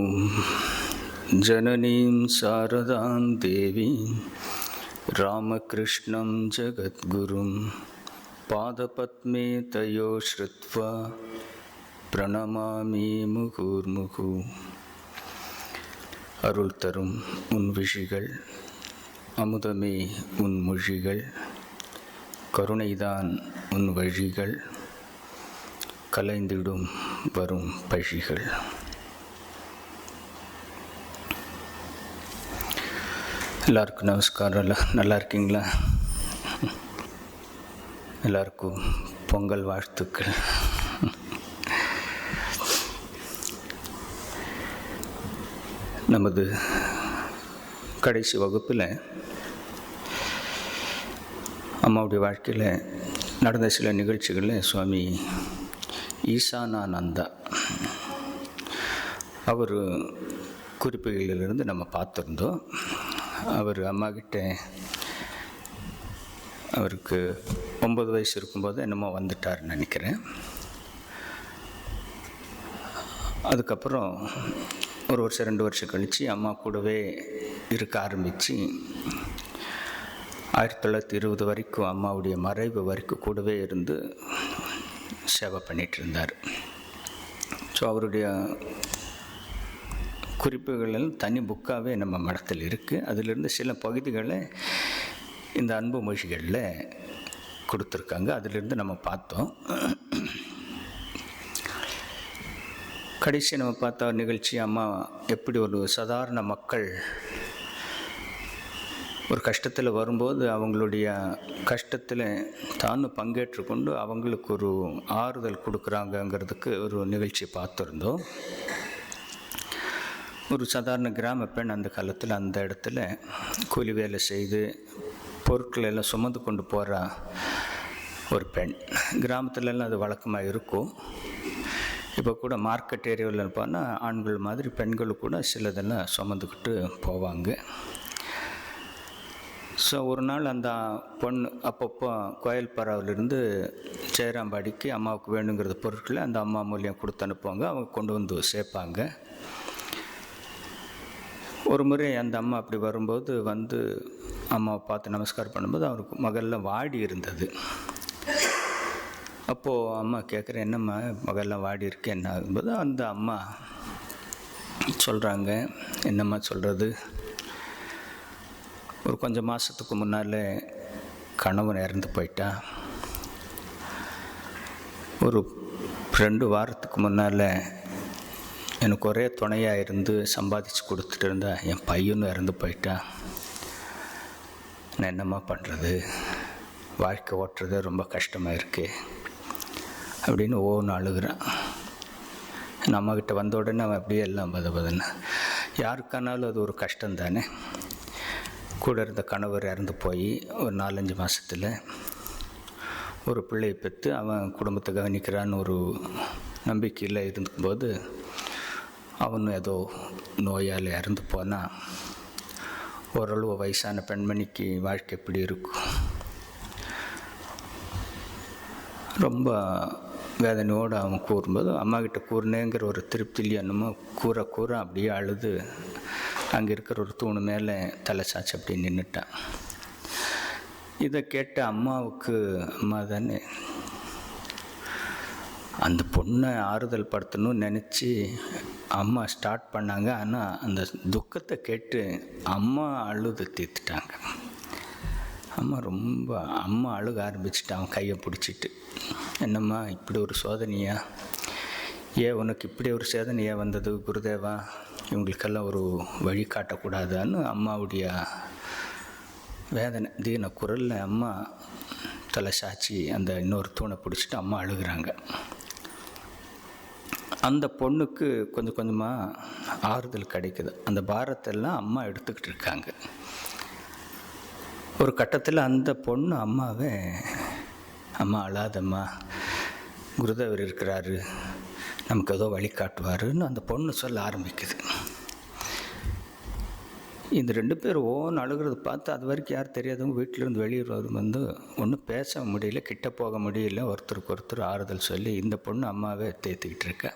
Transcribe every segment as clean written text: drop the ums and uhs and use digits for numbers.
ஓம் ஜனனீம் சாரதாம் தேவீம் ராமகிருஷ்ணம் ஜகத்குரும் பாதபத்மே thio ஸ்ருத்வா பிரணமாமி முகுர்முகு. அருள் தரும் உன் விஷிகள், அமுதமே உன் மொழிகள், கருணைதான் உன் வழிகள், கலைந்திடும் வரும் பழிகள். எல்லாருக்கும் நமஸ்காரம். நல்லா இருக்கீங்களா? எல்லாருக்கும் பொங்கல் வாழ்த்துக்கள். நமது கடைசி வகுப்பில் அம்மாவுடைய வாழ்க்கையில் நடந்த சில நிகழ்ச்சிகளில் சுவாமி ஈசானானந்தா அவர் குறிப்புகளிலிருந்து நம்ம பார்த்துருந்தோம். அவர் அம்மாக்கிட்ட அவருக்கு 9 வயசு இருக்கும்போது என்னமோ வந்துட்டார்னு நினைக்கிறேன். அதுக்கப்புறம் ஒரு வருஷம் 2 வருஷம் கழித்து அம்மா கூடவே இருக்க ஆரம்பித்து 1920 வரைக்கும் அம்மாவுடைய மறைவு வரைக்கும் கூடவே இருந்து சேவை பண்ணிகிட்டு இருந்தார். ஸோ அவருடைய குறிப்புகள் தனி புக்காகவே நம்ம மடத்தில் இருக்குது. அதிலிருந்து சில பகுதிகளை இந்த அன்பு மொழிகளில் கொடுத்துருக்காங்க. அதிலிருந்து நம்ம பார்த்தோம். கடைசி நம்ம பார்த்த நிகழ்ச்சி, அம்மா எப்படி ஒரு சாதாரண மக்கள் ஒரு கஷ்டத்தில் வரும்போது அவங்களுடைய கஷ்டத்தில் தானும் பங்கேற்று கொண்டு அவங்களுக்கு ஒரு ஆறுதல் கொடுக்குறாங்கங்கிறதுக்கு ஒரு நிகழ்ச்சி பார்த்துருந்தோம். ஒரு சாதாரண கிராம பெண் அந்த காலத்தில் அந்த இடத்துல கூலி வேலை செய்து பொருட்களை எல்லாம் சுமந்து கொண்டு போகிற ஒரு பெண். கிராமத்துலலாம் அது வழக்கமாக இருக்கும். இப்போ கூட மார்க்கெட் ஏரியாவில் போனால் ஆண்கள் மாதிரி பெண்கள் கூட சிலதெல்லாம் சுமந்துக்கிட்டு போவாங்க. ஸோ ஒரு நாள் அந்த பொண்ணு அப்பப்போ கோயில்பறாவிலிருந்து ஜெயராம்பாடிக்கு அம்மாவுக்கு வேணுங்கிறது பொருட்களை அந்த அம்மா மூலியம் கொடுத்து அனுப்புவாங்க. அவங்க கொண்டு வந்து சேர்ப்பாங்க. ஒரு முறை அந்த அம்மா அப்படி வரும்போது அம்மாவை பார்த்து நமஸ்காரம் பண்ணும்போது அவருக்கு மகள்லாம் வாடி இருந்தது. அப்போது அம்மா கேட்குறேன், என்னம்மா மகள்லாம் வாடி இருக்கு என்ன ஆகும்போது அந்த அம்மா சொல்கிறாங்க, என்னம்மா சொல்கிறது, ஒரு கொஞ்சம் மாதத்துக்கு முன்னால் கணவன் இறந்து போயிட்டா. ஒரு 2 வாரத்துக்கு முன்னால் எனக்கு ஒரே துணையாக இருந்து சம்பாதிச்சு கொடுத்துட்டு இருந்தா என் பையனும் இறந்து போயிட்டா. நான் என்னம்மா பண்ணுறது, வாழ்க்கை ஓட்டுறது ரொம்ப கஷ்டமாக இருக்குது அப்படின்னு ஒவ்வொன்று அழுகிறான். நம்மக்கிட்ட வந்த உடனே அவன் அப்படியே எல்லாம் பதன்னு. யாருக்கானாலும் அது ஒரு கஷ்டம் தானே. கூட இருந்த கணவர் இறந்து போய் ஒரு 4-5 மாதத்தில் ஒரு பிள்ளையை பெற்று அவன் குடும்பத்தை கவனிக்கிறான்னு ஒரு நம்பிக்கையில் இருக்கும்போது அவனும் ஏதோ நோயால் இறந்து போனால் ஓரளவு வயசான பெண்மணிக்கு வாழ்க்கை எப்படி இருக்கும்? ரொம்ப வேதனையோடு அவன் கூறும்போது அம்மாக்கிட்ட கூறினேங்கிற ஒரு திருப்தியிலே என்னமோ கூற அப்படியே அழுது அங்கே இருக்கிற ஒரு தூணு மேலே தலை சாச்சு அப்படி நின்றுட்டான். இதை கேட்ட அம்மாவுக்கு, அம்மா தானே அந்த பொண்ணை ஆறுதல் படுத்தணும்னு நினச்சி அம்மா ஸ்டார்ட் பண்ணாங்க. ஆனால் அந்த துக்கத்தை கேட்டு அம்மா அழுது தீர்த்துட்டாங்க. அம்மா அழுக ஆரம்பிச்சுட்டு அவன் கையை பிடிச்சிட்டு, என்னம்மா இப்படி ஒரு சோதனையா, உனக்கு இப்படி ஒரு சேதனையாக வந்தது குருதேவா, இவங்களுக்கெல்லாம் ஒரு வழி காட்டக்கூடாதான்னு அம்மாவுடைய வேதனை தீன குரலில் அம்மா தலை சாட்சி அந்த இன்னொரு தூணை பிடிச்சிட்டு அம்மா அழுகிறாங்க. அந்த பொண்ணுக்கு கொஞ்சம் கொஞ்சமாக ஆறுதல் கிடைக்குது. அந்த பாரத்தெல்லாம் அம்மா எடுத்துக்கிட்டு இருக்காங்க. ஒரு கட்டத்தில் அந்த பொண்ணு அம்மாவை, அம்மா அழாதம்மா, குருதேவர் இருக்கிறாரு, நமக்கு ஏதோ வழிகாட்டுவாருன்னு அந்த பொண்ணு சொல்ல ஆரம்பிக்குது. இந்த 2 பேர் ஓன்னு அழுகிறது பார்த்து அது வரைக்கும் யாரும் தெரியாதவங்க வீட்டிலேருந்து வெளியே ஒன்றும் பேச முடியல, கிட்ட போக முடியல. ஒருத்தருக்கு ஒருத்தர் ஆறுதல் சொல்லி இந்த பொண்ணு அம்மாவே தேத்திக்கிட்டு இருக்க.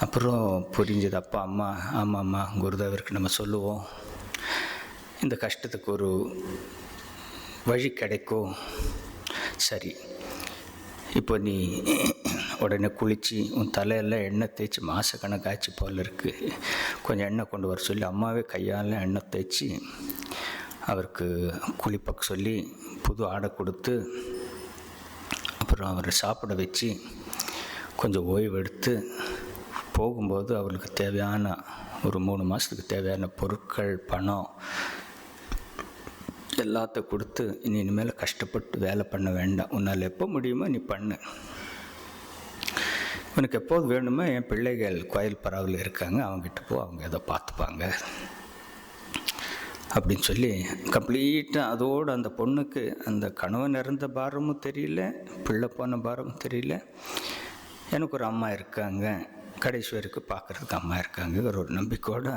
அப்புறம் புரிஞ்சது. அப்பா அம்மா ஆமாம்மா குருதேவருக்கு நம்ம சொல்லுவோம், இந்த கஷ்டத்துக்கு ஒரு வழி கிடைக்கும். சரி, இப்போ நீ உடனே குளித்து உன் தலையெல்லாம் எண்ணெய் தேய்ச்சி மாதக்கணக்காச்சு போல் இருக்குது, கொஞ்சம் எண்ணெய் கொண்டு வர சொல்லி அம்மாவே கையால் எண்ணெய் தேய்ச்சி அவருக்கு குளிப்பக்க சொல்லி புது ஆடை கொடுத்து அப்புறம் அவரை சாப்பிட வச்சு கொஞ்சம் ஓய்வு எடுத்து போகும்போது அவருக்கு தேவையான ஒரு 3 மாதத்துக்கு தேவையான பொருட்கள், பணம் எல்லாத்த கொடுத்து, இனிமேல் கஷ்டப்பட்டு வேலை பண்ண வேண்டாம், உன்னால் எப்போ முடியுமோ நீ பண்ணு, உனக்கு எப்போது வேணுமோ என் பிள்ளைகள் கோயில் பரவல் இருக்காங்க, அவங்ககிட்ட போ, அவங்க எதை பார்த்துப்பாங்க அப்படின்னு சொல்லி கம்ப்ளீட்டாக அதோடு அந்த பொண்ணுக்கு அந்த கணவன் இறந்த பாரமும் தெரியல, பிள்ளை போன பாரமும் தெரியல, எனக்கு ஒரு அம்மா இருக்காங்க, கடைசி வரைக்கும் பார்க்குறதுக்கு அம்மா இருக்காங்க ஒரு நம்பிக்கையோடு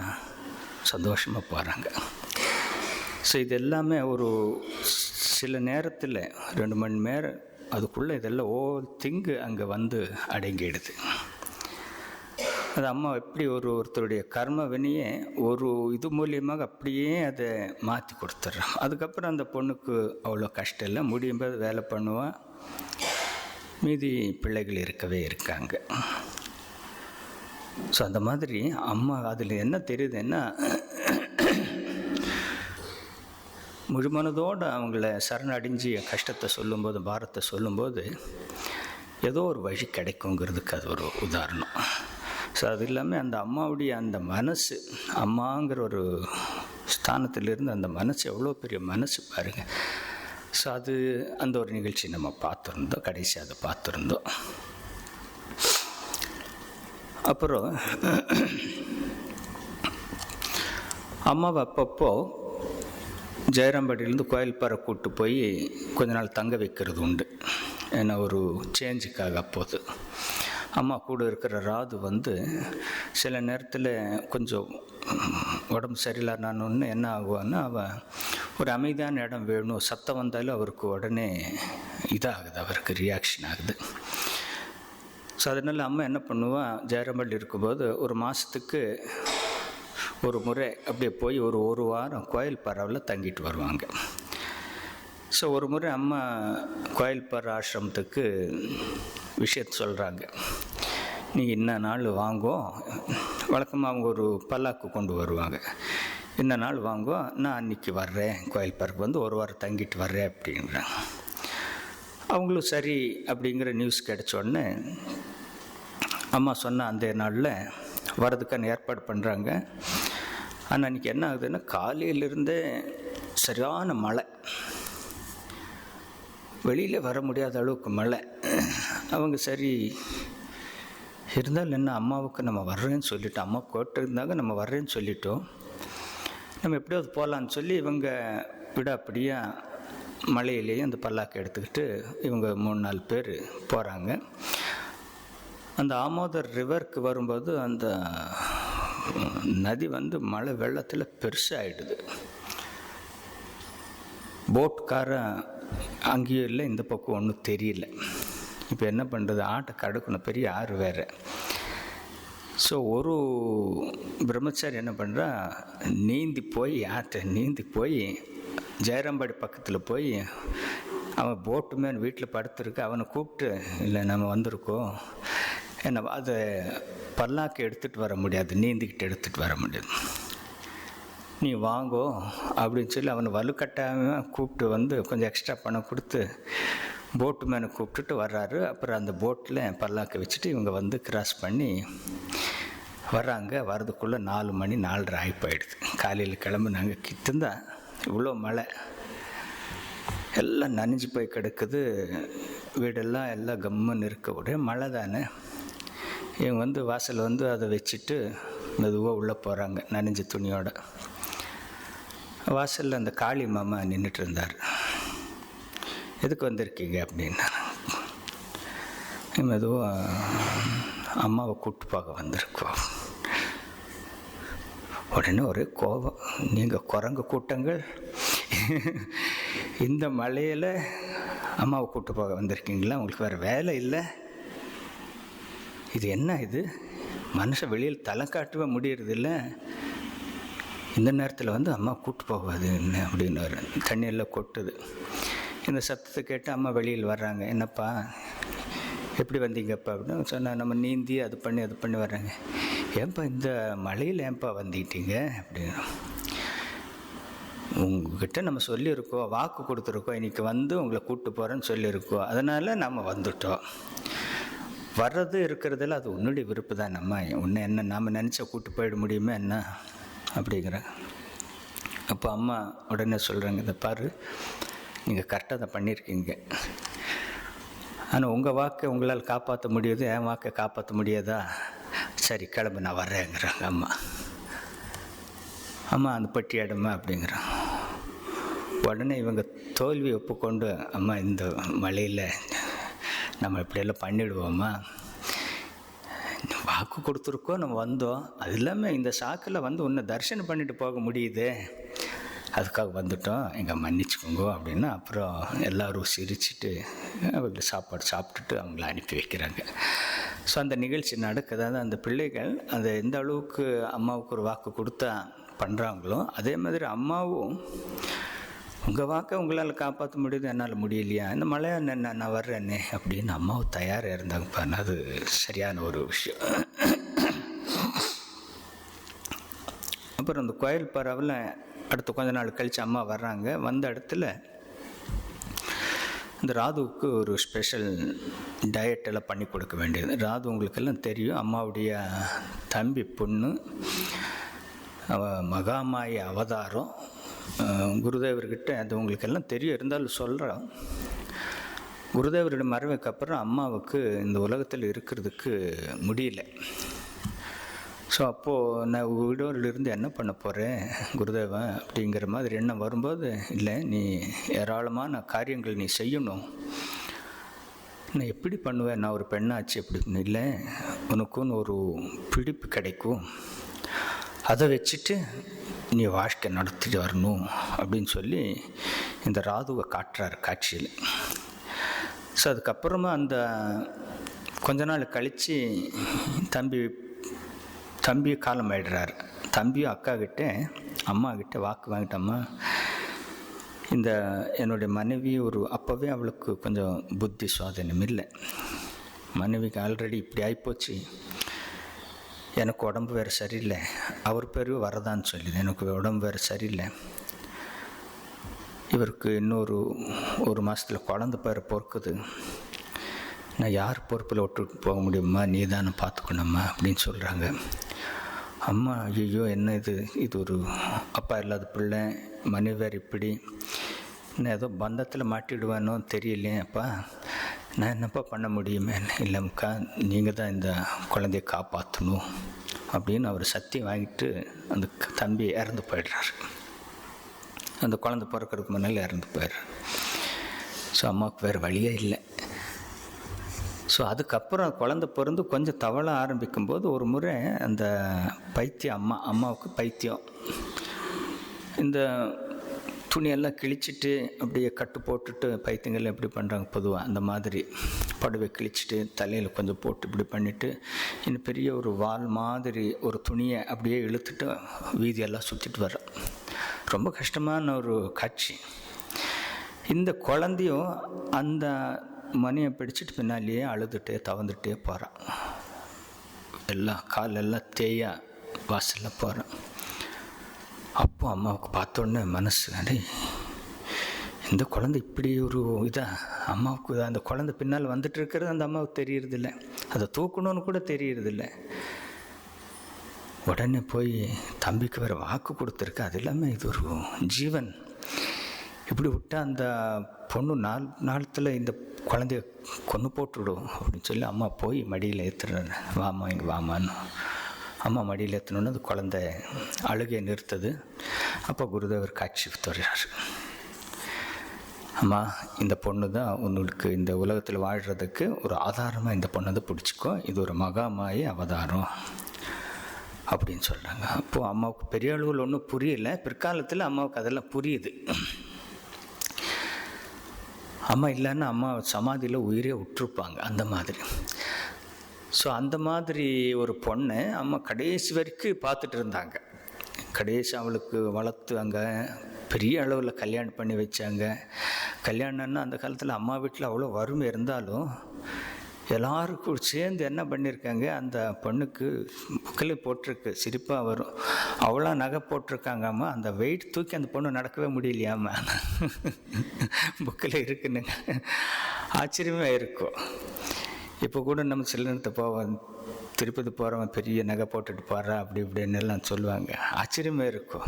சந்தோஷமாக போகிறாங்க. ஸோ இது எல்லாமே ஒரு சில நேரத்தில் 2 மணி நேரம் அதுக்குள்ளே இதெல்லாம் திங்கு அங்கே வந்து அடங்கிடுது. அது அம்மா எப்படி ஒருத்தருடைய கர்ம வினையை ஒரு இது மூலியமாக அப்படியே அதை மாற்றி கொடுத்துட்றான். அதுக்கப்புறம் அந்த பொண்ணுக்கு அவ்வளோ கஷ்டம் இல்லை, முடியும் போது வேலை பண்ணுவான், மீதி பிள்ளைகள் இருக்கவே இருக்காங்க. ஸோ அந்த மாதிரி அம்மா அதில் என்ன தெரியுதுன்னா, முழுமனதோடு அவங்கள சரணடைஞ்சி கஷ்டத்தை சொல்லும்போது, பாரத்தை சொல்லும்போது ஏதோ ஒரு வழி கிடைக்குங்கிறதுக்கு அது ஒரு உதாரணம். ஸோ அது இல்லாமல் அந்த அம்மாவுடைய அந்த மனசு, அம்மாங்கிற ஒரு ஸ்தானத்திலிருந்து அந்த மனசு எவ்வளோ பெரிய மனசு பாருங்கள். ஸோ அது அந்த ஒரு நிகழ்ச்சி நம்ம பார்த்துருந்தோம், கடைசி அதை பார்த்துருந்தோம். அப்புறம் அம்மாவை அப்பப்போ ஜெயராம்பட்டியிலேருந்து கோயில்பாறை கூப்பிட்டு போய் கொஞ்ச நாள் தங்க வைக்கிறது உண்டு. ஏன்னா ஒரு சேஞ்சுக்காக. அப்போது அம்மா கூட இருக்கிற ராது வந்து சில நேரத்தில் கொஞ்சம் உடம்பு சரியில்லான்னு என்ன ஆகுவான்னா, அவள் ஒரு அமைதியான இடம் வேணும், சத்தம் வந்தாலும் அவருக்கு உடனே இதாகுது, அவருக்கு ரியாக்ஷன் ஆகுது. ஸோ அதனால் அம்மா என்ன பண்ணுவாள், ஜெயராம்பட்டி இருக்கும்போது ஒரு மாதத்துக்கு ஒரு முறை அப்படியே போய் ஒரு வாரம் கோயில் பரவில் தங்கிட்டு வருவாங்க. ஸோ ஒரு முறை அம்மா கோயில் பர ஆசிரமத்துக்கு விஷயத்தை சொல்கிறாங்க, நீங்கள் இன்ன நாள் வாங்கோ, வழக்கமாக அவங்க ஒரு பல்லாக்கு கொண்டு வருவாங்க, இன்ன நாள் வாங்கோ, நான் அன்றைக்கி வர்றேன், கோயில் பருக்கு வந்து ஒரு வாரம் தங்கிட்டு வர்றேன் அப்படிங்கிறாங்க. அவங்களும் சரி அப்படிங்கிற நியூஸ் கிடைச்ச உடனே அம்மா சொன்ன அந்த நாளில் வரதுக்கான ஏற்பாடு பண்ணுறாங்க. ஆனால் அன்றைக்கி என்ன ஆகுதுன்னா, காலையிலிருந்தே சரியான மழை, வெளியில் வர முடியாத அளவுக்கு மழை. அவங்க சரி இருந்தாலும் என்ன, அம்மாவுக்கு நம்ம வர்றேன்னு சொல்லிட்டோம், அம்மா கேட்டிருந்தாங்க, நம்ம வர்றேன்னு சொல்லிட்டோம், நம்ம எப்படியாவது போகலான்னு சொல்லி இவங்க விட அப்படியே மலையிலேயே அந்த பல்லாக்கை எடுத்துக்கிட்டு இவங்க 3-4 பேர் போகிறாங்க. அந்த ஆமோதர் ரிவருக்கு வரும்போது அந்த நதி வந்து மழை வெள்ளத்தில் பெருசாகிடுது. போட்காரன் அங்கேயும் இல்லை, இந்த பக்கம் ஒன்றும் தெரியல. இப்போ என்ன பண்ணுறது, ஆட்டை கடக்கணும், பெரிய ஆறு வேறு. ஸோ ஒரு பிரம்மச்சாரி என்ன பண்ணுறா, நீந்தி போய் ஆற்றை நீந்தி போய் ஜெயராம்பாடி பக்கத்தில் போய் அவன் போட்டு மேலே வீட்டில் படுத்துருக்கு, அவனை கூப்பிட்டு, இல்லை நம்ம வந்திருக்கோம், என்ன அதை பல்லாக்கு எடுத்துகிட்டு வர முடியாது, நீந்திக்கிட்டு எடுத்துகிட்டு வர முடியாது, நீ வாங்கோ அப்படின்னு சொல்லி அவனை வலுக்கட்டாமல் கூப்பிட்டு வந்து கொஞ்சம் எக்ஸ்ட்ரா பணம் கொடுத்து போட்டு மேலே கூப்பிட்டுட்டு வர்றாரு. அப்புறம் அந்த போட்டில் பல்லாக்கை வச்சுட்டு இவங்க வந்து கிராஸ் பண்ணி வர்றாங்க. வர்றதுக்குள்ளே 4 மணி 4:30 ஆகி போயிடுது. காலையில் கிளம்புனாங்க, கிட்டந்தா இவ்வளோ மழை, எல்லாம் நனைஞ்சு போய் கிடக்குது, வீடெல்லாம் எல்லாம் கம்முன்னு இருக்க, ஒரே மழை தானே. இவங்க வந்து வாசல் வந்து அதை வச்சுட்டு மெதுவாக உள்ளே போகிறாங்க நனைஞ்ச துணியோட. வாசலில் அந்த காளி மாமா நின்றுட்டு இருந்தார். எதுக்கு வந்திருக்கீங்க அப்படின்னா, மெதுவாக அம்மாவை கூப்பிட்டு பார்க்க வந்திருக்கோம். உடனே ஒரே கோபம், நீங்கள் குரங்கு கூட்டங்கள் இந்த மழையில் அம்மாவை கூப்பிட்டு பார்க்க வந்திருக்கீங்களா, உங்களுக்கு வேறு வேலை இல்லை, இது என்ன இது, மனுஷன் வெளியில் தலை காட்டவே முடியறதில்ல. இந்த நேரத்தில் வந்து அம்மா கூப்பிட்டு போகாது என்ன அப்படின்னாரு. தண்ணியெல்லாம் கொட்டுது. இந்த சத்தத்தை கேட்டு அம்மா வெளியில் வர்றாங்க. என்னப்பா எப்படி வந்தீங்கப்பா அப்படின்னு சொன்னால், நம்ம நீந்தி அது பண்ணி வர்றாங்க. ஏன்ப்பா இந்த மழையில் ஏன்ப்பா வந்துக்கிட்டீங்க அப்படின்னு. உங்ககிட்ட நம்ம சொல்லியிருக்கோம், வாக்கு கொடுத்துருக்கோம், இன்றைக்கி வந்து உங்களை கூப்பிட்டு போகிறேன்னு சொல்லியிருக்கோம், அதனால் நம்ம வந்துட்டோம். வர்றது இருக்கிறதுல அது உன்னுடைய விருப்பு தான். நம்ம உன்னை என்ன நாம் நினச்சா கூப்பிட்டு போயிட முடியுமா என்ன அப்படிங்கிறாங்க. அப்போ அம்மா உடனே சொல்கிறாங்க, இதை பாரு, நீங்கள் கரெக்டாக அதை பண்ணியிருக்கீங்க, ஆனால் உங்கள் வாக்கை உங்களால் காப்பாற்ற முடியுது, என் வாக்கை காப்பாற்ற முடியாதா? சரி கிளம்பு, நான் வர்றேங்கிறாங்க அம்மா. அம்மா அந்த பட்டி இடமா அப்படிங்கிறான். உடனே இவங்க தோல்வி ஒப்புக்கொண்டு, அம்மா இந்த மழையில் நம்ம இப்படியெல்லாம் பண்ணிவிடுவோம்மா, வாக்கு கொடுத்துருக்கோம், நம்ம வந்தோம், அது இல்லாமல் இந்த சாக்கில் வந்து உன்னை தரிசனம் பண்ணிட்டு போக முடியுது, அதுக்காக வந்துட்டோம், எங்கள் மன்னிச்சுக்கோங்க அப்படின்னா. அப்புறம் எல்லோரும் சிரிச்சுட்டு அவங்களுக்கு சாப்பாடு சாப்பிட்டுட்டு அவங்கள அனுப்பி வைக்கிறாங்க. ஸோ அந்த நிகழ்ச்சி நடக்குது. அந்த பிள்ளைகள் அதை எந்த அளவுக்கு அம்மாவுக்கு ஒரு வாக்கு கொடுத்தா பண்ணுறாங்களோ, அதே மாதிரி அம்மாவும் உங்கள் வாக்கை உங்களால் காப்பாற்ற முடியுது, என்னால் முடியலையா, இந்த மழையா நான் வர்றேன்னே அப்படின்னு அம்மாவும் தயாராக இருந்தாங்கப்பா. அது சரியான ஒரு விஷயம். அப்புறம் அந்த கோயில் பரவில் அடுத்த கொஞ்ச நாள் கழித்து அம்மா வர்றாங்க. வந்த இடத்துல இந்த ராதுவுக்கு ஒரு ஸ்பெஷல் டயட்டெல்லாம் பண்ணி கொடுக்க வேண்டியது. ராது உங்களுக்கெல்லாம் தெரியும், அம்மாவுடைய தம்பி பொண்ணு, மகாமாயி அவதாரம். குருதேவர்கிட்ட அது உங்களுக்கெல்லாம் தெரியும், இருந்தாலும் சொல்கிறோம். குருதேவருடைய மறைவுக்கு அப்புறம் அம்மாவுக்கு இந்த உலகத்தில் இருக்கிறதுக்கு முடியல. ஸோ அப்போது நான் வீடோரிலிருந்து என்ன பண்ண போகிறேன் குருதேவன் அப்படிங்கிற மாதிரி எண்ணம் வரும்போது, இல்லை நீ ஏராளமான காரியங்கள் நீ செய்யணும், நான் எப்படி பண்ணுவேன், நான் ஒரு பெண்ணாச்சு அப்படின்னு. இல்லை, உனக்குன்னு ஒரு பிடிப்பு கிடைக்கும், அதை வச்சுட்டு நீ வாழ்க்கை நடத்திட்டு வரணும் அப்படின்னு சொல்லி இந்த ராதுவை காட்டுறாரு காட்சியில். ஸோ அதுக்கப்புறமா அந்த கொஞ்ச நாள் கழித்து தம்பி காலம் ஆயிடுறாரு. தம்பியும் அக்கா கிட்ட அம்மா கிட்ட வாக்கு வாங்கிட்டம்மா, இந்த என்னுடைய மனைவி அப்போவே அவளுக்கு கொஞ்சம் புத்தி சுவாதீனம் இல்லை, மனைவிக்கு ஆல்ரெடி இப்படி ஆகிப்போச்சு, எனக்கு உடம்பு வேறு சரியில்லை, அவர் பேர் வரதான்னு சொல்லிது, எனக்கு உடம்பு வேறு சரியில்லை, இவருக்கு ஒரு மாதத்தில் குழந்த பேர் பொறுக்குது, நான் யார் பொறுப்பில் விட்டுட்டு போக முடியுமா, நீ தானே பார்த்துக்கணும்மா அப்படின்னு சொல்கிறாங்க. அம்மா ஐயோ என்ன இது ஒரு அப்பா இல்லாத பிள்ளை, மனைவி வேறு இப்படி, நான் ஏதோ பந்தத்தில் மாட்டிடுவேனோ தெரியலையே அப்பா, நான் என்னப்பா பண்ண முடியுமே. இல்லைம்க்கா, நீங்கள் தான் இந்த குழந்தைய காப்பாற்றணும் அப்படின்னு அவர் சத்தியம் வாங்கிட்டு அந்த தம்பி இறந்து போயிடுறாரு. அந்த குழந்தை பிறக்கிறதுக்கு முன்னால் இறந்து போயிடுறாரு. ஸோ அம்மாவுக்கு வேறு வழியே இல்லை. ஸோ அதுக்கப்புறம் குழந்தை பிறந்து கொஞ்சம் தவள ஆரம்பிக்கும்போது ஒரு முறை அந்த பைத்தியம் அம்மாவுக்கு பைத்தியம், இந்த துணியெல்லாம் கிழிச்சிட்டு அப்படியே கட்டு போட்டுட்டு, பைத்தியங்கள் எப்படி பண்ணுறாங்க பொதுவாக அந்த மாதிரி புடவை கிழிச்சிட்டு தலையில் கொஞ்சம் போட்டு இப்படி பண்ணிவிட்டு, இன்னும் பெரிய ஒரு வால் மாதிரி ஒரு துணியை அப்படியே இழுத்துட்டு வீதியெல்லாம் சுற்றிட்டு வர்றோம். ரொம்ப கஷ்டமான ஒரு காட்சி. இந்த குழந்தையும் அந்த மணியை பிடிச்சிட்டு பின்னாலேயே அழுதுகிட்டே தவந்துகிட்டே போகிறான். காலெல்லாம் தேயா வாசலில் போகிறான். அப்போ அம்மாவுக்கு பார்த்தோன்னே மனசு, அடே இந்த குழந்தை இப்படி ஒரு அம்மாவுக்கு அந்த குழந்தை பின்னால் வந்துட்டு இருக்கிறது அந்த அம்மாவுக்கு தெரியறதில்ல, அதை தூக்கணும்னு கூட தெரியறதில்ல. உடனே போய் தம்பிக்கு வேறு வாக்கு கொடுத்துருக்கு, அது இல்லாமல் இது ஒரு ஜீவன், இப்படி விட்டால் அந்த பொண்ணு நாளத்தில் இந்த குழந்தைய கொன்று போட்டுவிடும் அப்படின்னு சொல்லி அம்மா போய் மடியில் ஏற்றுறாரு. வாமா இங்கே வாமான்னு அம்மா மடியில் ஏற்றணுன்னு அந்த குழந்தை அழுகையை நிறுத்துது. அப்போ குருதேவர் காட்சி தர்றார். அம்மா, இந்த பொண்ணு தான் உங்களுக்கு இந்த உலகத்தில் வாழ்கிறதுக்கு ஒரு ஆதாரமாக, இந்த பொண்ணை தான் பிடிச்சிக்கோ, இது ஒரு மகாமாயி அவதாரம் அப்படின்னு சொல்கிறாங்க. அப்போது அம்மாவுக்கு பெரிய அளவில் ஒன்றும் புரியலை. பிற்காலத்தில் அம்மாவுக்கு அதெல்லாம் புரியுது. அம்மா இல்லைன்னா அம்மா சமாதியில் உயிரே விட்டுருப்பாங்க அந்த மாதிரி. ஸோ அந்த மாதிரி ஒரு பொண்ணை அம்மா கடைசி வரைக்கும் பார்த்துட்டு இருந்தாங்க. கடைசி அவளுக்கு வளர்த்து அங்கே பெரிய அளவில் கல்யாணம் பண்ணி வச்சாங்க. கல்யாணம்னா அந்த காலத்தில் அம்மா வீட்டில் அவ்வளோ வறுமை இருந்தாலும் எல்லாருக்கும் சேர்ந்து என்ன பண்ணியிருக்காங்க, அந்த பொண்ணுக்கு புக்கில் போட்டிருக்கு, சிரிப்பாக வரும், அவ்வளோ நகை போட்டிருக்காங்கம்மா, அந்த வெயிட் தூக்கி அந்த பொண்ணு நடக்கவே முடியலையாம்மா. புக்கில் இருக்குன்னுங்க, ஆச்சரியமாக இருக்கும். இப்போ கூட நம்ம சில நேரத்தை போவோம், திருப்பதி போகிறவன் பெரிய நகை போட்டுட்டு போகிறா அப்படி இப்படின்னு எல்லாம் சொல்லுவாங்க, ஆச்சரியமாக இருக்கும்.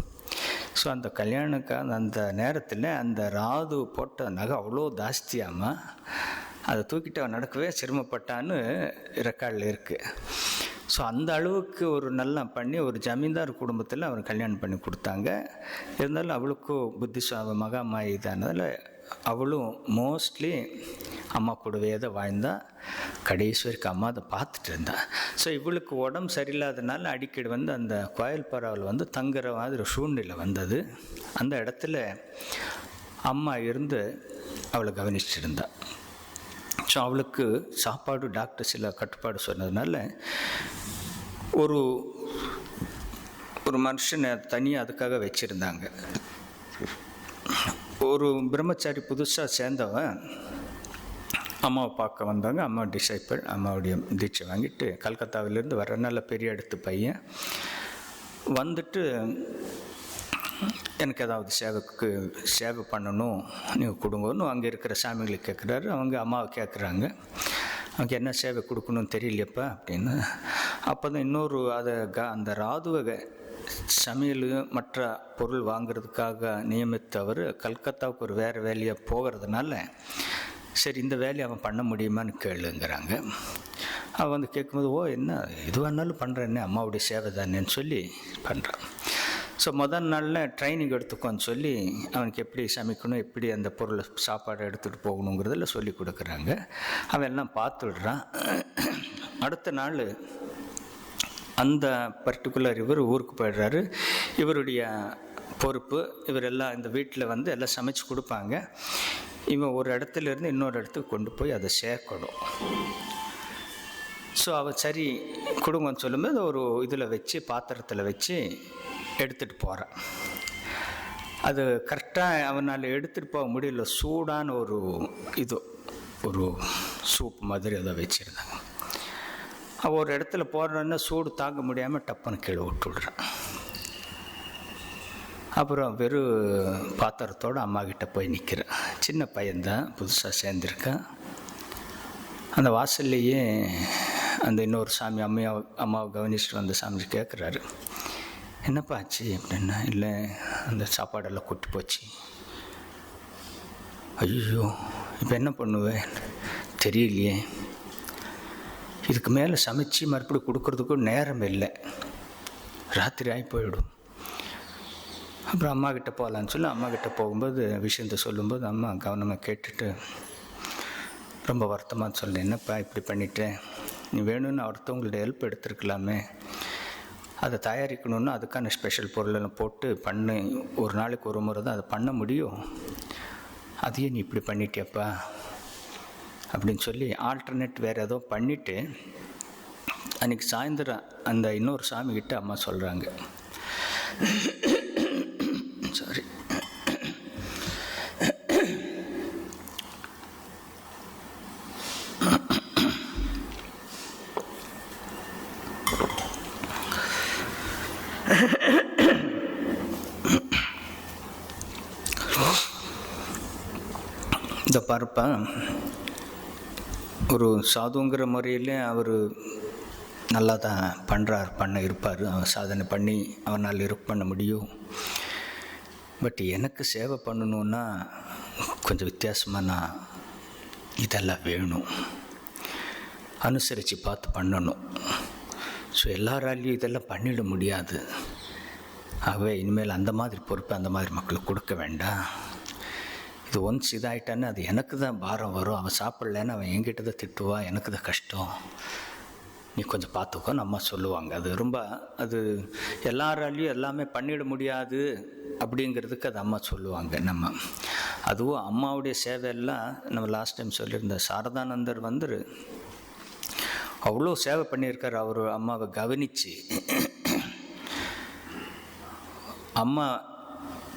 ஸோ அந்த கல்யாணக்காக அந்த நேரத்தில் அந்த ராது போட்ட நகை அவ்வளோ ஜாஸ்தியாமா, அதை தூக்கிட்டு அவன் நடக்கவே சிரமப்பட்டான்னு ரெக்கார்டில் இருக்குது. ஸோ அந்த அளவுக்கு ஒரு நல்லா பண்ணி ஒரு ஜமீன்தார் குடும்பத்தில் அவர் கல்யாணம் பண்ணி கொடுத்தாங்க. இருந்தாலும் அவளுக்கும் புத்திசாலி மகாமாயி தானதில் அவளும் மோஸ்ட்லி அம்மா கூடவே தான் வாழ்ந்தா. கடைசி வரைக்கும் அம்மா அதை பார்த்துட்டு இருந்தா. ஸோ இவளுக்கு உடம்பு சரியில்லாதனால அடிக்கடி வந்து அந்த கோயில் பரவல் வந்து தங்குற மாதிரி சூழ்நிலை வந்தது. அந்த இடத்துல அம்மா இருந்து அவளை கவனிச்சுட்டு இருந்தா. ஸோ அவளுக்கு சாப்பாடு டாக்டர் சில கட்டுப்பாடு சொன்னதுனால ஒரு மனுஷனை தனியாக அதுக்காக வச்சுருந்தாங்க. ஒரு பிரம்மச்சாரி புதுசாக சேர்ந்தவன் அம்மாவை பார்க்க வந்தாங்க. அம்மா டிசைபிள், அம்மாவுடைய தீட்சை வாங்கிட்டு கல்கத்தாவிலேருந்து வர நல்ல பெரிய இடத்து பையன் வந்துட்டு, எனக்கு ஏதாவது சேவை பண்ணணும், நீங்கள் கொடுங்கன்னு அங்கே இருக்கிற சாமிகளை கேட்குறாரு. அவங்க அம்மாவை கேட்குறாங்க, அவங்க என்ன சேவை கொடுக்கணும்னு தெரியலையப்பா அப்படின்னு. அப்போ தான் இன்னொரு அந்த ராதுவ சமையல் மற்ற பொருள் வாங்கிறதுக்காக நியமித்தவர் கல்கத்தாவுக்கு ஒரு வேறு வேலையாக போகிறதுனால, சரி இந்த வேலையை அவன் பண்ண முடியுமான்னு கேளுங்கிறாங்க. அவன் வந்து கேட்கும்போது, ஓ என்ன எதுவானாலும் பண்ணுறேன்னு, அம்மாவுடைய சேவை தானேன்னு சொல்லி பண்ணுறான். ஸோ முதல் நாளில் ட்ரைனிங் எடுத்துக்கோன்னு சொல்லி அவனுக்கு எப்படி சமைக்கணும், எப்படி அந்த பொருளை சாப்பாடு எடுத்துகிட்டு போகணுங்கிறதில் சொல்லி கொடுக்குறாங்க. அவன் எல்லாம் பார்த்துடுறான். அடுத்த நாள் அந்த பர்டிகுலர் இவர் ஊருக்கு போயிடுறாரு. இவருடைய பொறுப்பு, இவரெல்லாம் இந்த வீட்டில் வந்து எல்லாம் சமைச்சு கொடுப்பாங்க. இவன் ஒரு இடத்துலேருந்து இன்னொரு இடத்துக்கு கொண்டு போய் அதை சேர்க்கணும். ஸோ அவள் சரி கொடுங்கன்னு சொல்லும்போது ஒரு இதில் வச்சு பாத்திரத்தில் வச்சு எடுத்துகிட்டு போகிறான். அது கரெக்டாக அவனால் எடுத்துகிட்டு போக முடியல. சூடான ஒரு சூப் மாதிரி அதை வச்சுருந்தாங்க. அவள் ஒரு இடத்துல போடுறோன்னா சூடு தாங்க முடியாமல் டப்புன்னு கீழே விட்டு விடுறான். அப்புறம் வெறும் பாத்திரத்தோடு அம்மா கிட்ட போய் நிற்கிறான். சின்ன பையன்தான், புதுசாக சேர்ந்துருக்கான். அந்த வாசல்லையே அந்த இன்னொரு சாமி அம்மாவை கவனிச்சுட்டு வந்த சாமி கேட்குறாரு, என்னப்பா ஆச்சு அப்படின்னா. இல்லை, அந்த சாப்பாடெல்லாம் கொட்டி போச்சு. ஐயோ, இப்போ என்ன பண்ணுவேன் தெரியலையே, இதுக்கு மேலே சமைச்சு மறுபடியும் கொடுக்கறதுக்கும் நேரம் இல்லை, ராத்திரி ஆகி போயிடும். அப்புறம் அம்மா கிட்டே போகலான்னு சொல்லி அம்மா கிட்டே போகும்போது விஷயத்தை சொல்லும்போது அம்மா கவனமாக கேட்டுட்டு ரொம்ப வருத்தமாக சொல்கிறேன், என்னப்பா இப்படி பண்ணிட்டேன், நீ வேணும்னு ஒருத்தவங்களோட ஹெல்ப் எடுத்துருக்கலாமே, அதை தயாரிக்கணுன்னா அதுக்கான ஸ்பெஷல் பொருளெல்லாம் போட்டு பண்ணு, ஒரு நாளைக்கு ஒரு முறை தான் அதை பண்ண முடியும், அதையே நீ இப்படி பண்ணிட்டியப்பா அப்படின்னு சொல்லி ஆல்டர்னேட் வேறு ஏதோ பண்ணிவிட்டு அன்றைக்கி சாயந்தரம் அந்த இன்னொரு சாமிக்கிட்ட அம்மா சொல்கிறாங்க, சாரி, இந்த பருப்பை ஒரு சாதுங்கிற முறையில் அவர் நல்லா தான் பண்ண இருப்பார், அவர் சாதனை பண்ணி அவனால் பண்ண முடியும். பட் எனக்கு சேவை பண்ணணுன்னா கொஞ்சம் வித்தியாசமாக நான் இதெல்லாம் வேணும், அனுசரித்து பார்த்து பண்ணணும். ஸோ எல்லாராலையும் இதெல்லாம் பண்ணிட முடியாது. ஆகவே இனிமேல் அந்த மாதிரி பொறுப்பை அந்த மாதிரி மக்களுக்கு கொடுக்க வேண்டாம். இது ஒன்ஸ் இதாகிட்டான்னு அது எனக்கு தான் பாரம் வரும், அவன் சாப்பிட்லன்னு அவன் என்கிட்ட தான் திட்டுவான், எனக்கு தான் கஷ்டம், நீ கொஞ்சம் பார்த்துக்கோ நம்ம சொல்லுவாங்க. அது எல்லாராலையும் எல்லாமே பண்ணிட முடியாது அப்படிங்கிறதுக்கு அது அம்மா சொல்லுவாங்க. அதுவும் அம்மாவுடைய சேவையெல்லாம் நம்ம லாஸ்ட் டைம் சொல்லியிருந்த சாரதானந்தர் வந்து அவ்வளோ சேவை பண்ணியிருக்கார். அவர் அம்மாவை கவனித்து அம்மா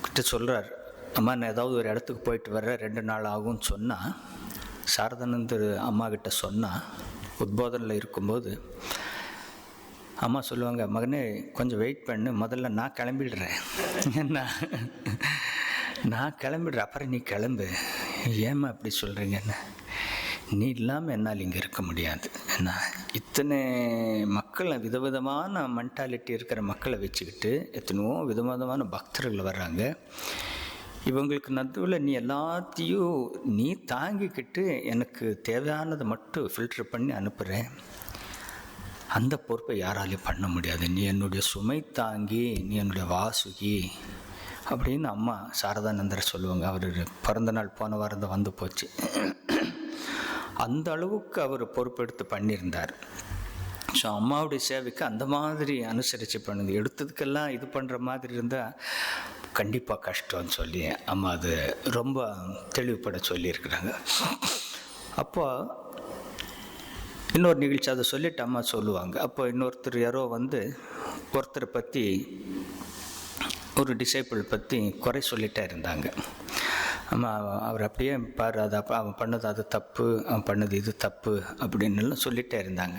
கிட்ட சொல்கிறார், அம்மா நான் ஏதாவது ஒரு இடத்துக்கு போயிட்டு வர்றேன், 2 நாள் ஆகும்னு சொன்னால், சாரதானந்தர் அம்மா கிட்ட சொன்னால், உத்போதனில் இருக்கும்போது அம்மா சொல்லுவாங்க, மகனே கொஞ்சம் வெயிட் பண்ணு, முதல்ல நான் கிளம்பிடுறேன், நான் கிளம்பிடுறேன், அப்புறம் நீ கிளம்பு. ஏம்மா அப்படி சொல்கிறீங்கன்னு, நீ இல்லாமல் என்னால் இங்கே இருக்க முடியாது. என்ன இத்தனை மக்களை, விதவிதமான மென்டாலிட்டி இருக்கிற மக்களை வச்சுக்கிட்டு எத்தனையோ விதவிதமான பக்தர்கள் வர்றாங்க. இவங்களுக்கு நடுவில் நீ எல்லாத்தையும் நீ தாங்கிக்கிட்டு எனக்கு தேவையானதை மட்டும் ஃபில்டர் பண்ணி அனுப்புகிறேன். அந்த பொறுப்பை யாராலையும் பண்ண முடியாது. நீ என்னுடைய சுமை தாங்கி, நீ என்னுடைய வாசுகி அப்படின்னு அம்மா சாரதானந்தரை சொல்லுவாங்க. அவர் பிறந்த நாள் போன வாரம் தான் வந்து போச்சு. அந்த அளவுக்கு அவர் பொறுப்பெடுத்து பண்ணியிருந்தார். ஸோ அம்மாவுடைய சேவைக்கு அந்த மாதிரி அனுசரித்து பண்ணுது. எடுத்ததுக்கெல்லாம் இது பண்ணுற மாதிரி இருந்தால் கண்டிப்பாக கஷ்டம்னு சொல்லி அம்மா அது ரொம்ப தெளிவுபட சொல்லியிருக்கிறாங்க. அப்போ இன்னொரு நிகழ்ச்சி அதை சொல்லிவிட்டு அம்மா சொல்லுவாங்க. அப்போ இன்னொருத்தர் யாரோ வந்து ஒருத்தரை பற்றி, ஒரு டிசைபிள் பற்றி குறை சொல்லிகிட்டே இருந்தாங்க. அம்மா அவர் அப்படியே பாரு, அது அவன் பண்ணது அது தப்பு, அவன் பண்ணது இது தப்பு அப்படின்னுலாம் சொல்லிகிட்டே இருந்தாங்க.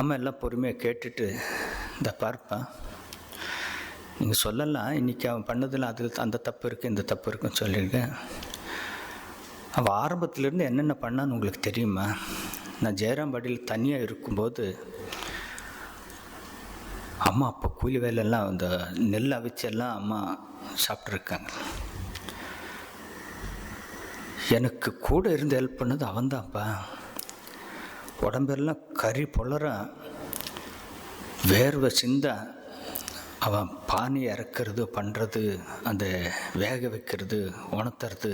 அம்மா எல்லாம் பொறுமையாக கேட்டுட்டு, இந்த பார்ப்பா நீங்கள் சொல்லலாம், இன்றைக்கி அவன் பண்ணதில் அது அந்த தப்பு இருக்குது இந்த தப்பு இருக்குன்னு சொல்லியிருக்கேன். அவன் ஆரம்பத்திலேருந்து என்னென்ன பண்ணான்னு உங்களுக்கு தெரியுமா? நான் ஜெயராம்பாடியில் தனியாக இருக்கும்போது அம்மா அப்போ கூலி வேலையெல்லாம் அந்த நெல் அவிச்செல்லாம் அம்மா சாப்பிட்ருக்காங்க. எனக்கு கூட இருந்து ஹெல்ப் பண்ணது அவன்தான்ப்பா. உடம்பெல்லாம் கறி பொலற வேர்வை சிந்த அவன் பானி இறக்கிறது, பண்ணுறது, அந்த வேக வைக்கிறது, உணர்த்துறது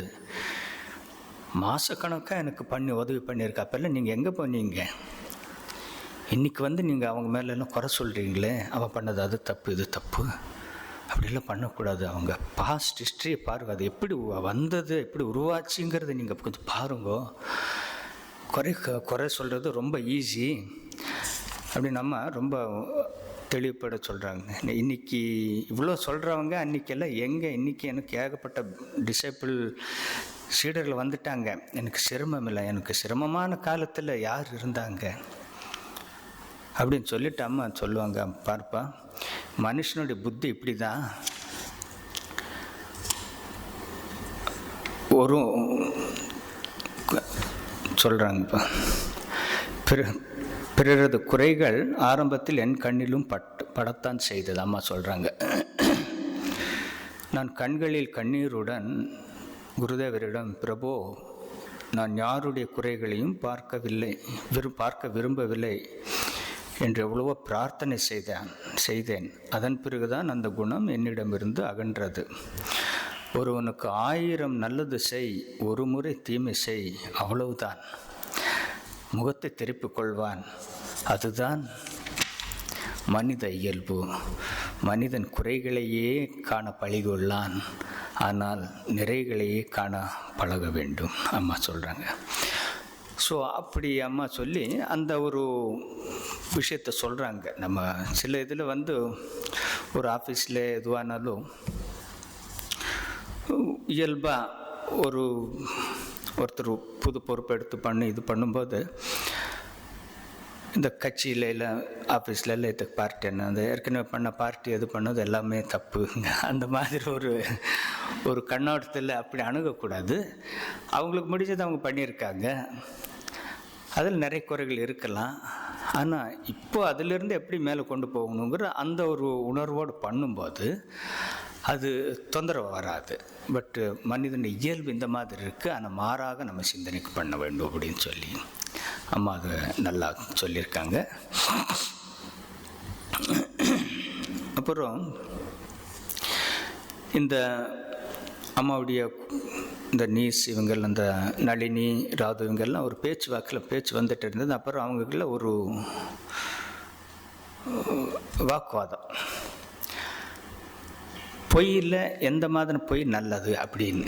மாதக்கணக்காக எனக்கு பண்ணி உதவி பண்ணியிருக்கா. அப்போல்லாம் நீங்கள் எங்கே போனீங்க? இன்றைக்கி வந்து நீங்கள் அவங்க மேலெல்லாம் குறை சொல்கிறீங்களே, அவன் பண்ணது அது தப்பு இது தப்பு, அப்படிலாம் பண்ணக்கூடாது. அவங்க பாஸ்ட் ஹிஸ்ட்ரியை பாருங்கள், அது எப்படி வந்தது, எப்படி உருவாச்சுங்கிறத நீங்கள் கொஞ்சம் பாருங்கோ. குறை சொல்கிறது ரொம்ப ஈஸி அப்படின்னு நம்ம ரொம்ப தெளிவுபட சொல்கிறாங்க. இன்றைக்கி இவ்வளோ சொல்கிறவங்க அன்றைக்கெல்லாம் எங்கே? இன்றைக்கி எனக்கு ஏகப்பட்ட டிசேபிள் சீடர்கள் வந்துட்டாங்க. எனக்கு சிரமம் இல்லை. எனக்கு சிரமமான காலத்தில் யார் இருந்தாங்க அப்படின்னு சொல்லிட்டு அம்மா சொல்லுவாங்க, பார்ப்பா மனுஷனுடைய புத்தி இப்படி தான். ஒரு சொல்கிறாங்கப்பா, பிறரது குறைகள் ஆரம்பத்தில் என் கண்ணிலும் படத்தான் செய்தது. அம்மா சொல்கிறாங்க, நான் கண்களில் கண்ணீருடன் குருதேவரிடம், பிரபு நான் யாருடைய குறைகளையும் பார்க்க விரும்பவில்லை என்று எவ்வளவோ பிரார்த்தனை செய்தேன். அதன் பிறகுதான் அந்த குணம் என்னிடமிருந்து அகன்றது. ஒருவனுக்கு 1000 நல்லது செய், ஒரு முறை தீமை செய், அவ்வளவுதான். முகத்தை திருப்பிக் கொள்வான். அதுதான் மனித இயல்பு. மனிதன் குறைகளையே காண பழகியுள்ளான், ஆனால் நிறைகளையே காண பழக வேண்டும் அம்மா சொல்கிறாங்க. ஸோ அப்படி அம்மா சொல்லி அந்த ஒரு விஷயத்தை சொல்கிறாங்க. நம்ம சில இதில் வந்து ஒரு ஆஃபீஸில் எதுவானாலும் இயல்பாக ஒருத்தர் புது பொறுப்பு எடுத்து இது பண்ணும்போது, இந்த கட்சியில் இல்லை ஆஃபீஸில் இல்லை இதுக்கு பார்ட்டி என்ன, அந்த ஏற்கனவே பண்ண பார்ட்டி எது பண்ணது எல்லாமே தப்பு, அந்த மாதிரி ஒரு கண்ணோட்டத்தில் அப்படி அணுகக்கூடாது. அவங்களுக்கு முடிஞ்சது அவங்க பண்ணியிருக்காங்க. அதில் நிறைய குறைகள் இருக்கலாம். ஆனால் இப்போ அதிலிருந்து எப்படி மேலே கொண்டு போகணுங்கிற அந்த ஒரு உணர்வோடு பண்ணும்போது அது தொந்தரவு வராது. பட்டு மனிதனுடைய இயல்பு இந்த மாதிரி இருக்குது. ஆனால் மாறாக நம்ம சிந்தனைக்கு பண்ண வேண்டும் அப்படின்னு சொல்லி அம்மா அது நல்லா சொல்லியிருக்காங்க. அப்புறம் இந்த அம்மாவுடைய இந்த நீஸ் இவங்கள், அந்த நளினி ராது இவங்கெல்லாம் ஒரு பேச்சு வந்துட்டு இருந்தது. அப்புறம் அவங்களுக்குள்ள ஒரு வாக்குவாதம், பொய்யில் எந்த மாதிரி பொய் நல்லது அப்படின்னு.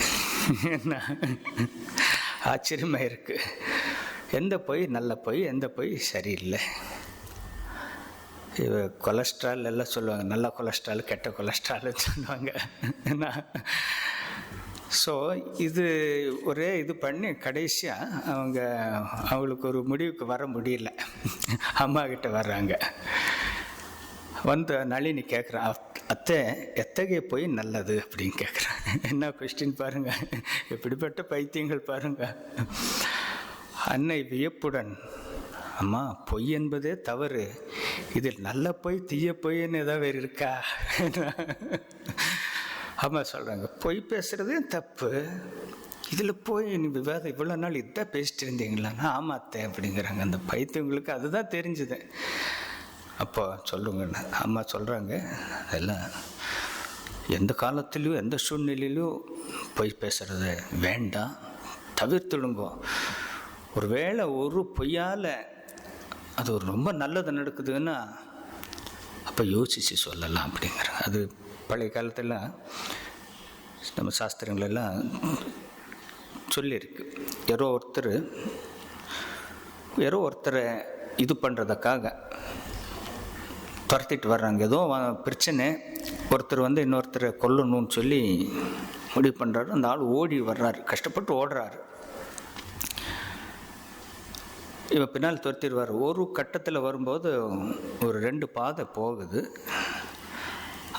ஆச்சரியமாக இருக்குது. எந்த பொய் நல்ல பொய், எந்த பொய் சரியில்லை. இவ கொலஸ்ட்ரால் எல்லாம் சொல்லுவாங்க, நல்ல கொலஸ்ட்ரால் கெட்ட கொலஸ்ட்ரால்னு சொல்லுவாங்க. ஸோ இது ஒரே இது பண்ணி கடைசியாக அவங்களுக்கு ஒரு முடிவுக்கு வர முடியல. அம்மா கிட்ட வர்றாங்க. வந்து நளினி கேட்குறான், அத்தை எத்தகைய போய் நல்லது அப்படின்னு கேட்குறான். என்ன கொஸ்டின் பாருங்கள், எப்படிப்பட்ட பைத்தியங்கள் பாருங்கள். அன்னை வியப்புடன், அம்மா பொய் என்பதே தவறு, இதில் நல்ல பொய் தீய பொய்ன்னு ஏதாவது இருக்கா? அம்மா சொல்கிறாங்க, பொய் பேசுகிறதே தப்பு, இதில் போய் நீ விவாதம் இவ்வளோ நாள் இதான் பேசிட்டு இருந்தீங்களான்னா ஆமாத்தே அப்படிங்கிறாங்க. அந்த பைத்தியங்களுக்கு அதுதான் தெரிஞ்சுது. அப்போ சொல்லுங்கன்னு அம்மா சொல்கிறாங்க, அதெல்லாம் எந்த காலத்துலேயும் எந்த சூழ்நிலையிலும் பொய் பேசுகிறத வேண்டாம், தவிர்த்துடுங்கோ. ஒரு வேளை ஒரு பொய்யால் அது ஒரு ரொம்ப நல்லது நடக்குதுன்னா அப்போ யோசித்து சொல்லலாம் அப்படிங்கிறாங்க. அது பழைய காலத்தில் நம்ம சாஸ்திரங்களெல்லாம் சொல்லியிருக்கு. யாரோ ஒருத்தரை இது பண்ணுறதுக்காக துரத்திட்டு வர்றாங்க. ஏதோ பிரச்சனை, ஒருத்தர் வந்து இன்னொருத்தரை கொல்லணும்னு சொல்லி முடிவு பண்ணுறாரு. அந்த ஆள் ஓடி வர்றாரு, கஷ்டப்பட்டு ஓடுறாரு. இவன் பின்னால் துரத்திடுவார். ஒரு கட்டத்தில் வரும்போது ஒரு 2 பாதை போகுது.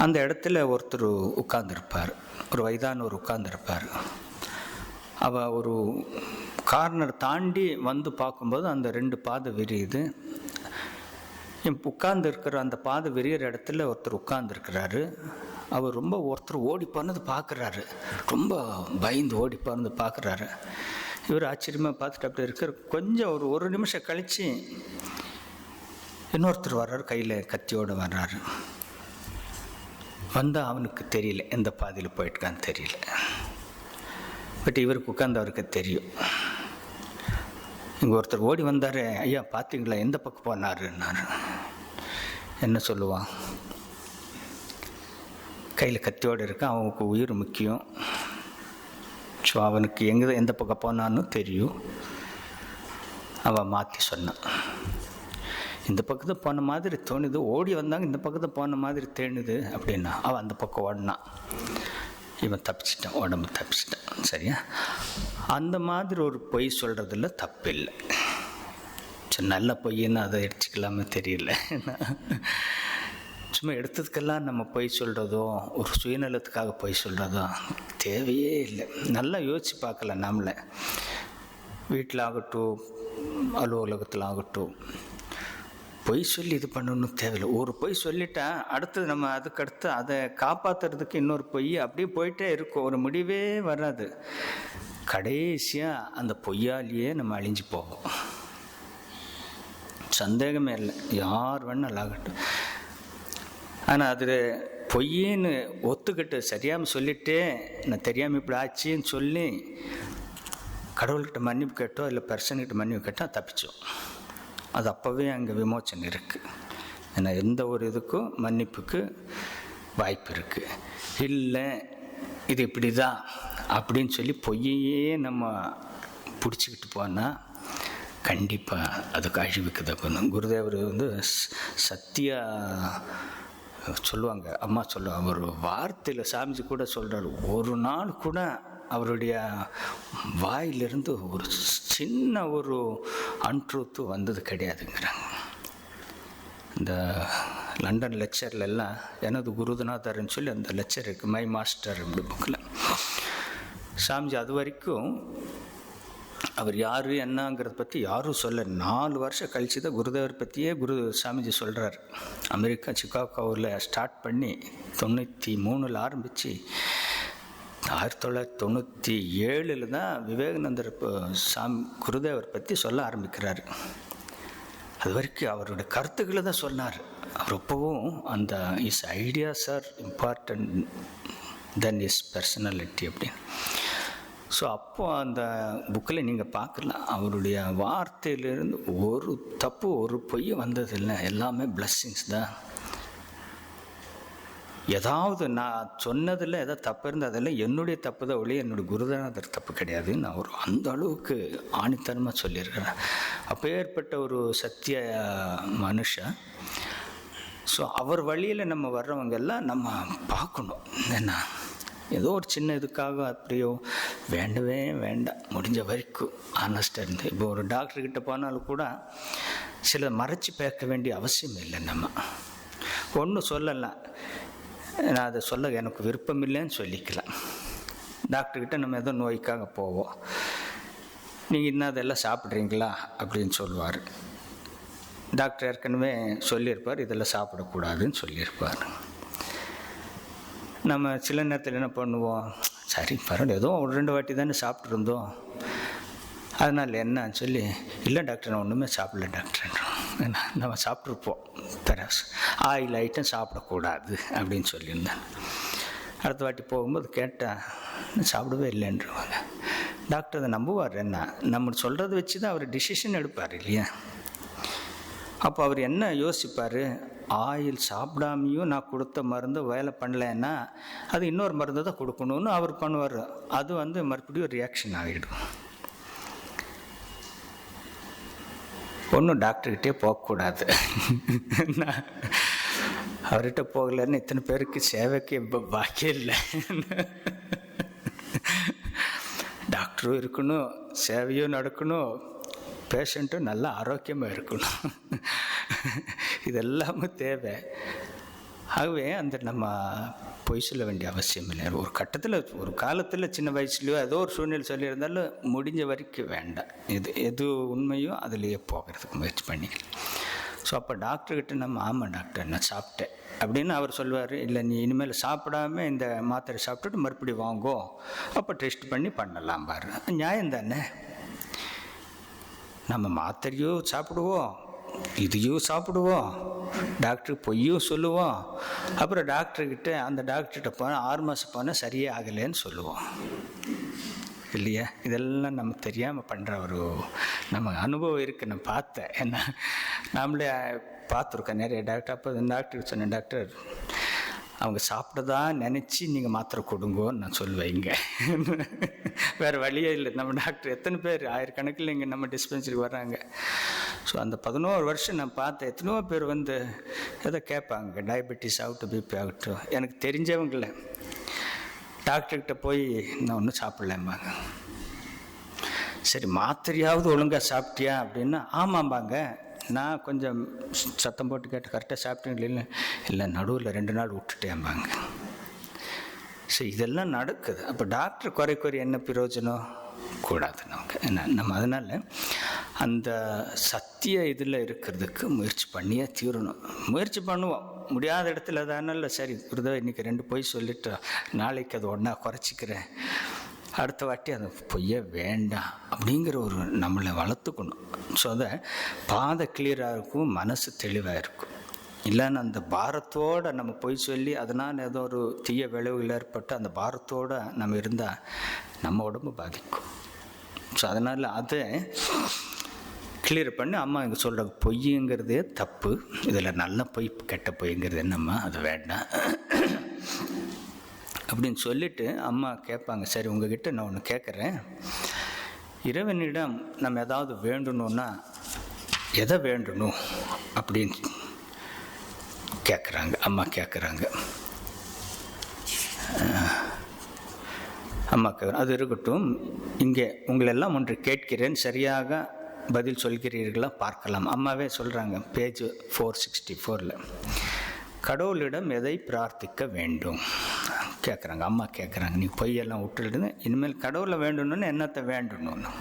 அந்த இடத்துல ஒருத்தர் உட்கார்ந்துருப்பார், ஒரு வயதானவர் உட்கார்ந்துருப்பார். அவள் ஒரு கார்னர் தாண்டி வந்து பார்க்கும்போது அந்த 2 பாதை விரியுது. உட்கார்ந்துருக்கிற அந்த பாதை விரிகிற இடத்துல ஒருத்தர் உட்கார்ந்துருக்கிறாரு. அவர் ரொம்ப ஒருத்தர் ஓடி போனது பார்க்குறாரு, ரொம்ப பயந்து ஓடி போனது பார்க்குறாரு. இவர் ஆச்சரியமாக பார்த்துட்டு அப்படி இருக்கிற கொஞ்சம் ஒரு நிமிஷம் கழித்து இன்னொருத்தர் வர்றாரு, கையில் கத்தியோடு வர்றாரு. வந்தால் அவனுக்கு தெரியல எந்த பாதையில் போயிட்டுருக்கான்னு தெரியல. பட் இவருக்கு உட்கார்ந்தவருக்கு தெரியும். இங்கே ஒருத்தர் ஓடி வந்தார், ஐயா பார்த்தீங்களா எந்த பக்கம் போனாருன்னாரு. என்ன சொல்லுவான்? கையில் கத்தியோடு இருக்க, அவனுக்கு உயிர் முக்கியம். ஸோ அவனுக்கு எந்த பக்கம் போனான்னு தெரியும். அவன் மாற்றி சொன்னான், இந்த பக்கத்தை போன மாதிரி தோணுது, ஓடி வந்தாங்க இந்த பக்கத்தை போன மாதிரி தேணுது அப்படின்னா. அவன் அந்த பக்கம் ஓடினான், இவன் தப்பிச்சிட்டான், உடம்பு தப்பிச்சிட்டான். சரியா? அந்த மாதிரி ஒரு பொய் சொல்கிறதுல தப்பு இல்லை. சரி, நல்ல பொய்ன்னு அதை எடுத்துக்கலாமே தெரியல. சும்மா எடுத்ததுக்கெல்லாம் நம்ம பொய் சொல்கிறதோ ஒரு சுயநலத்துக்காக பொய் சொல்கிறதோ தேவையே இல்லை. நல்லா யோசித்து பார்க்கலாம். நம்மளை வீட்டில் ஆகட்டும், அலுவலகத்தில் ஆகட்டும், பொய் சொல்லி இது பண்ணணும்னு தேவையில்லை. ஒரு பொய் சொல்லிட்டா அடுத்தது நம்ம அதுக்கடுத்து அதை காப்பாற்றுறதுக்கு இன்னொரு பொய் அப்படியே போயிட்டே இருக்கும், ஒரு முடிவே வராது. கடைசியாக அந்த பொய்யாலேயே நம்ம அழிஞ்சு போவோம். சந்தேகமே இல்லை, யார் வேணாலும் ஆகட்டும். ஆனால் அது பொய்யின்னு ஒத்துக்கிட்டு சரியாமல் சொல்லிவிட்டு நான் தெரியாமல் இப்படி ஆச்சின்னு சொல்லி கடவுள்கிட்ட மன்னிப்பு கேட்டோ இல்லை பர்சன்கிட்ட மன்னிப்பு கேட்டால் தப்பிச்சோம். அது அப்போவே அங்கே விமோச்சனை இருக்குது. ஏன்னா எந்த ஒரு இதுக்கும் மன்னிப்புக்கு வாய்ப்பு இருக்குது. இல்லை இது இப்படி தான் அப்படின்னு சொல்லி பொய்யே நம்ம பிடிச்சிக்கிட்டு போனால் கண்டிப்பாக அதுக்கு அழிவுக்கு தக்கணும். குருதேவர் வந்து சத்தியா சொல்லுவாங்க, அம்மா சொல்லுவாங்க, ஒரு வார்த்தையில் சாமிஜி கூட சொல்கிறார், ஒரு நாள் கூட அவருடைய வாயிலிருந்து ஒரு சின்ன ஒரு அன்ட்ரூத்து வந்தது கிடையாதுங்கிறாங்க. இந்த லண்டன் லெக்சர்லாம் எனது குருநாதர்ன்னு சொல்லி அந்த லெக்சர் இருக்குது, மை மாஸ்டர் அப்படி புக்கில். சாமிஜி அது வரைக்கும் அவர் யார் என்னங்கிறத பற்றி யாரும் சொல்ல. 4 வருஷம் கழித்து தான் குருதேவர் பற்றியே சாமிஜி சொல்கிறார். அமெரிக்கா சிகாகோவில் ஸ்டார்ட் பண்ணி 93 ஆரம்பித்து 1997 தான் விவேகானந்தர் குருதேவர் பற்றி சொல்ல ஆரம்பிக்கிறார். அது வரைக்கும் அவருடைய கருத்துக்களை தான் சொன்னார். அவர் எப்பவும் அந்த is ideas are important then is personality அப்படின்னு. ஸோ அப்போது அந்த புக்கில் நீங்கள் பார்க்கலாம், அவருடைய வார்த்தையிலிருந்து ஒரு தப்பு ஒரு பொய் வந்ததில்லை, எல்லாமே பிளஸ்ஸிங்ஸ் தான். ஏதாவது நான் சொன்னதில் ஏதாவது தப்பு இருந்தால் அதெல்லாம் என்னுடைய தப்பு தான் ஒழிய என்னுடைய குருநாதர் தப்பு கிடையாது. நான் ஒரு அந்த அளவுக்கு ஆணித்தனமாக சொல்லியிருக்கிறேன். அப்பேற்பட்ட ஒரு சத்திய மனுஷன். ஸோ அவர் வழியில் நம்ம வர்றவங்கெல்லாம் நம்ம பார்க்கணும். என்ன ஏதோ ஒரு சின்ன இதுக்காக அப்படியோ வேண்டவே வேண்டாம். முடிஞ்ச வரைக்கும் ஆனஸ்டாக இருந்து, இப்போ ஒரு டாக்டர்கிட்ட போனாலும் கூட சில மறைச்சி பேக்க வேண்டிய அவசியம் இல்லை. நம்ம ஒன்று சொல்லலாம், நான் அதை சொல்ல எனக்கு விருப்பம் இல்லைன்னு சொல்லிக்கலாம். டாக்டர்கிட்ட நம்ம ஏதோ நோய்க்காக போவோம், நீங்கள் இன்னும் அதெல்லாம் சாப்பிட்றீங்களா அப்படின்னு சொல்லுவார். டாக்டர் ஏற்கனவே சொல்லியிருப்பார் இதெல்லாம் சாப்பிடக்கூடாதுன்னு சொல்லியிருப்பார். நம்ம சில நேரத்தில் என்ன பண்ணுவோம், சரி பரவாயில்ல ஏதோ ஒரு 2 வாட்டி தானே சாப்பிட்ருந்தோம், அதனால் என்னன்னு சொல்லி, இல்லை டாக்டர் நான் ஒன்றுமே சாப்பிடல டாக்டர்ன்றோம். நம்ம சாப்பிட்ருப்போம், பெராஸ் ஆயில் ஐட்டம் சாப்பிடக்கூடாது அப்படின்னு சொல்லியிருந்தேன். அடுத்த வாட்டி போகும்போது கேட்டால் சாப்பிடவே இல்லைன்றவாங்க. டாக்டர் அதை நம்புவார். என்ன நம்ம சொல்கிறத வச்சு தான் அவர் டிசிஷன் எடுப்பார் இல்லையா? அப்போ அவர் என்ன யோசிப்பார், ஆயில் சாப்பிடாமையும் நான் கொடுத்த மருந்து வேலை பண்ணலைன்னா அது இன்னொரு மருந்து தான் கொடுக்கணும்னு அவர் பண்ணுவார். அது மறுபடியும் ரியாக்ஷன் ஆகிடும். ஒன்றும் டாக்டர்கிட்டே போகக்கூடாது. அவர்கிட்ட போகலன்னு இத்தனை பேருக்கு சேவைக்கு இப்போ பாக்கியம் இல்லை. டாக்டரும் இருக்கணும், சேவையும் நடக்கணும், பேஷண்ட்டும் நல்லா ஆரோக்கியமாக இருக்கணும். இதெல்லாமே தேவை. ஆகவே நம்ம பொய் சொல்ல வேண்டிய அவசியம் இல்லை. ஒரு கட்டத்தில் ஒரு காலத்தில் சின்ன வயசுலையோ ஏதோ ஒரு சூழ்நிலை சொல்லியிருந்தாலும் முடிஞ்ச வரைக்கும் வேண்டாம். எது உண்மையோ அதுலேயே போகிறதுக்கு முயற்சி பண்ணிக்கலாம். ஸோ அப்போ டாக்டர்கிட்ட நம்ம ஆமாம் டாக்டர் நான் சாப்பிட்டேன் அப்படின்னு அவர் சொல்லுவார். இல்லை நீ இனிமேல் சாப்பிடாம இந்த மாத்திரை சாப்பிட்டுட்டு மறுபடியும் வாங்கோ, அப்போ டெஸ்ட் பண்ணி பண்ணலாம் பாரு. நியாயம் தானே? நம்ம மாத்திரையும் சாப்பிடுவோம், இதையும் சாப்பிடுவோம், டாக்டருக்கு பொய்யும் சொல்லுவோம், அப்புறம் டாக்டர்கிட்ட அந்த டாக்டர்கிட்ட போனால் 6 மாதம் போனால் சரியே ஆகலைன்னு சொல்லுவோம் இல்லையா? இதெல்லாம் நம்ம தெரியாமல் பண்ணுற ஒரு நம்ம அனுபவம் இருக்குது. நான் பார்த்தேன், என்ன நாமளே பார்த்துருக்கேன் நிறைய டாக்டர். அப்போ அந்த டாக்டருக்கு சொன்னேன், டாக்டர் அவங்க சாப்பிட்டதா நினச்சி நீங்கள் மாத்திரை கொடுங்கோன்னு நான் சொல்லுவேன். இங்கே வேறு வழியே இல்லை. நம்ம டாக்டர் எத்தனை பேர் ஆயிரக்கணக்கில் இங்கே நம்ம டிஸ்பென்சரிக்கு வர்றாங்க. ஸோ அந்த 11 வருஷம் நான் பார்த்தேன், எத்தனையோ பேர் எதை கேட்பாங்க, டயபெட்டிஸ் ஆகட்டும் பிபி ஆகட்டும், எனக்கு தெரிஞ்சவங்கள டாக்டர்கிட்ட போய் நான் ஒன்றும் சாப்பிட்லம்பாங்க. சரி மாத்திரையாவது ஒழுங்காக சாப்பிட்டியா அப்படின்னா ஆமாம்பாங்க. நான் கொஞ்சம் சத்தம் போட்டு கேட்டு கரெக்டாக சாப்பிட்டீங்களா? இல்லை நடுவில் 2 நாள் விட்டுட்டேன்பாங்க. ஸோ இதெல்லாம் நடக்குது. அப்போ டாக்டர் குறை என்ன பிரயோஜனம்? கூடாது நமக்கு. நம்ம அதனால் அந்த சத்திய இதில் இருக்கிறதுக்கு முயற்சி பண்ணியே தீரணும். முயற்சி பண்ணுவோம், முடியாத இடத்துல அதனால சரி குருதா இன்றைக்கி 2 பொய் சொல்லிட்டு நாளைக்கு அது ஒன்றா குறைச்சிக்கிறேன், அடுத்த வாட்டி அது பொய்ய வேண்டாம் அப்படிங்கிற ஒரு நம்மளை வளர்த்துக்கணும். ஸோ அதை பாதை கிளியராக இருக்கும், மனசு தெளிவாக இருக்கும். இல்லைன்னா அந்த பாரத்தோடு நம்ம பொய் சொல்லி அதனால் ஏதோ ஒரு தீய விளைவுகள் ஏற்பட்டு அந்த பாரத்தோடு நம்ம இருந்தால் நம்ம உடம்பு பாதிக்கும். ஸோ அதனால் அதை கிளியர் பண்ணி அம்மா இங்கே சொல்கிற பொய்யுங்கிறதே தப்பு, இதில் நல்ல பொய் கெட்ட பொய்ங்கிறது என்னம்மா அது வேண்டாம் அப்படின்னு சொல்லிவிட்டு அம்மா கேட்பாங்க, சரி உங்ககிட்ட நான் ஒன்று கேட்குறேன், இறைவனிடம் நம்ம ஏதாவது வேண்டணுன்னா எதை வேண்டணும் அப்படின்னு கேட்குறாங்க. அம்மா கேட்குறாங்க. அம்மா அது இருக்கட்டும், இங்கே உங்களெல்லாம் ஒன்று கேட்கிறேன், சரியாக பதில் சொல்கிறீர்களா பார்க்கலாம். அம்மாவே சொல்கிறாங்க, பேஜ் 464 கடவுளிடம் எதை பிரார்த்திக்க வேண்டும் கேட்குறாங்க. அம்மா கேட்குறாங்க, நீ பொய்யெல்லாம் விட்டுடுது, இனிமேல் கடவுளை வேண்டணும்னு என்னத்தை வேண்டணும்னு.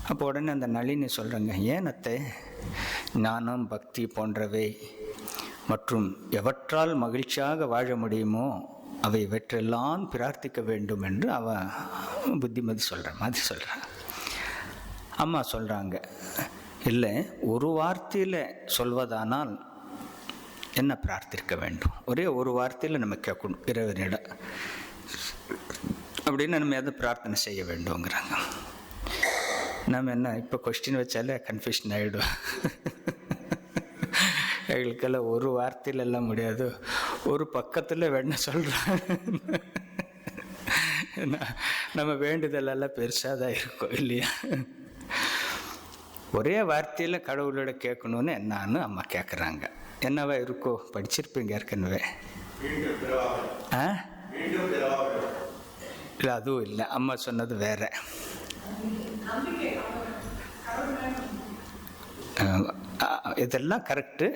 அப்போ உடனே அந்த நளினி சொல்கிறாங்க, ஏனத்தை ஞானம் பக்தி போன்றவை மற்றும் எவற்றால் மகிழ்ச்சியாக வாழ முடியுமோ அவை இவற்றெல்லாம் பிரார்த்திக்க வேண்டும் என்று அவன் புத்திமதி சொல்கிற மாதிரி சொல்கிறான். அம்மா சொல்கிறாங்க, இல்லை ஒரு வார்த்தையில் சொல்வதானால் என்ன பிரார்த்திக்க வேண்டும், ஒரே ஒரு வார்த்தையில் நம்ம கேட்கணும் இறைவனிடம் அப்படின்னு நம்ம எதை பிரார்த்தனை செய்ய வேண்டுங்கிறாங்க. நம்ம என்ன இப்போ கொஸ்டின் வச்சாலே கன்ஃபியூஷன் ஆகிடும். எங்களுக்கெல்லாம் ஒரு வார்த்தையில் எல்லாம் முடியாது, ஒரு பக்கத்தில் வேணா சொல்கிறாங்க. நம்ம வேண்டுதலெல்லாம் பெருசாக தான் இருக்கும் இல்லையா? ஒரே வார்த்தையில் கடவுளோட கேட்கணுன்னு என்னான்னு அம்மா கேட்குறாங்க. என்னவா இருக்கோ? படிச்சிருப்பீங்க ஏற்கனவே. இல்லை, அதுவும் இல்லை. அம்மா சொன்னது வேற. இதெல்லாம் கரெக்டு.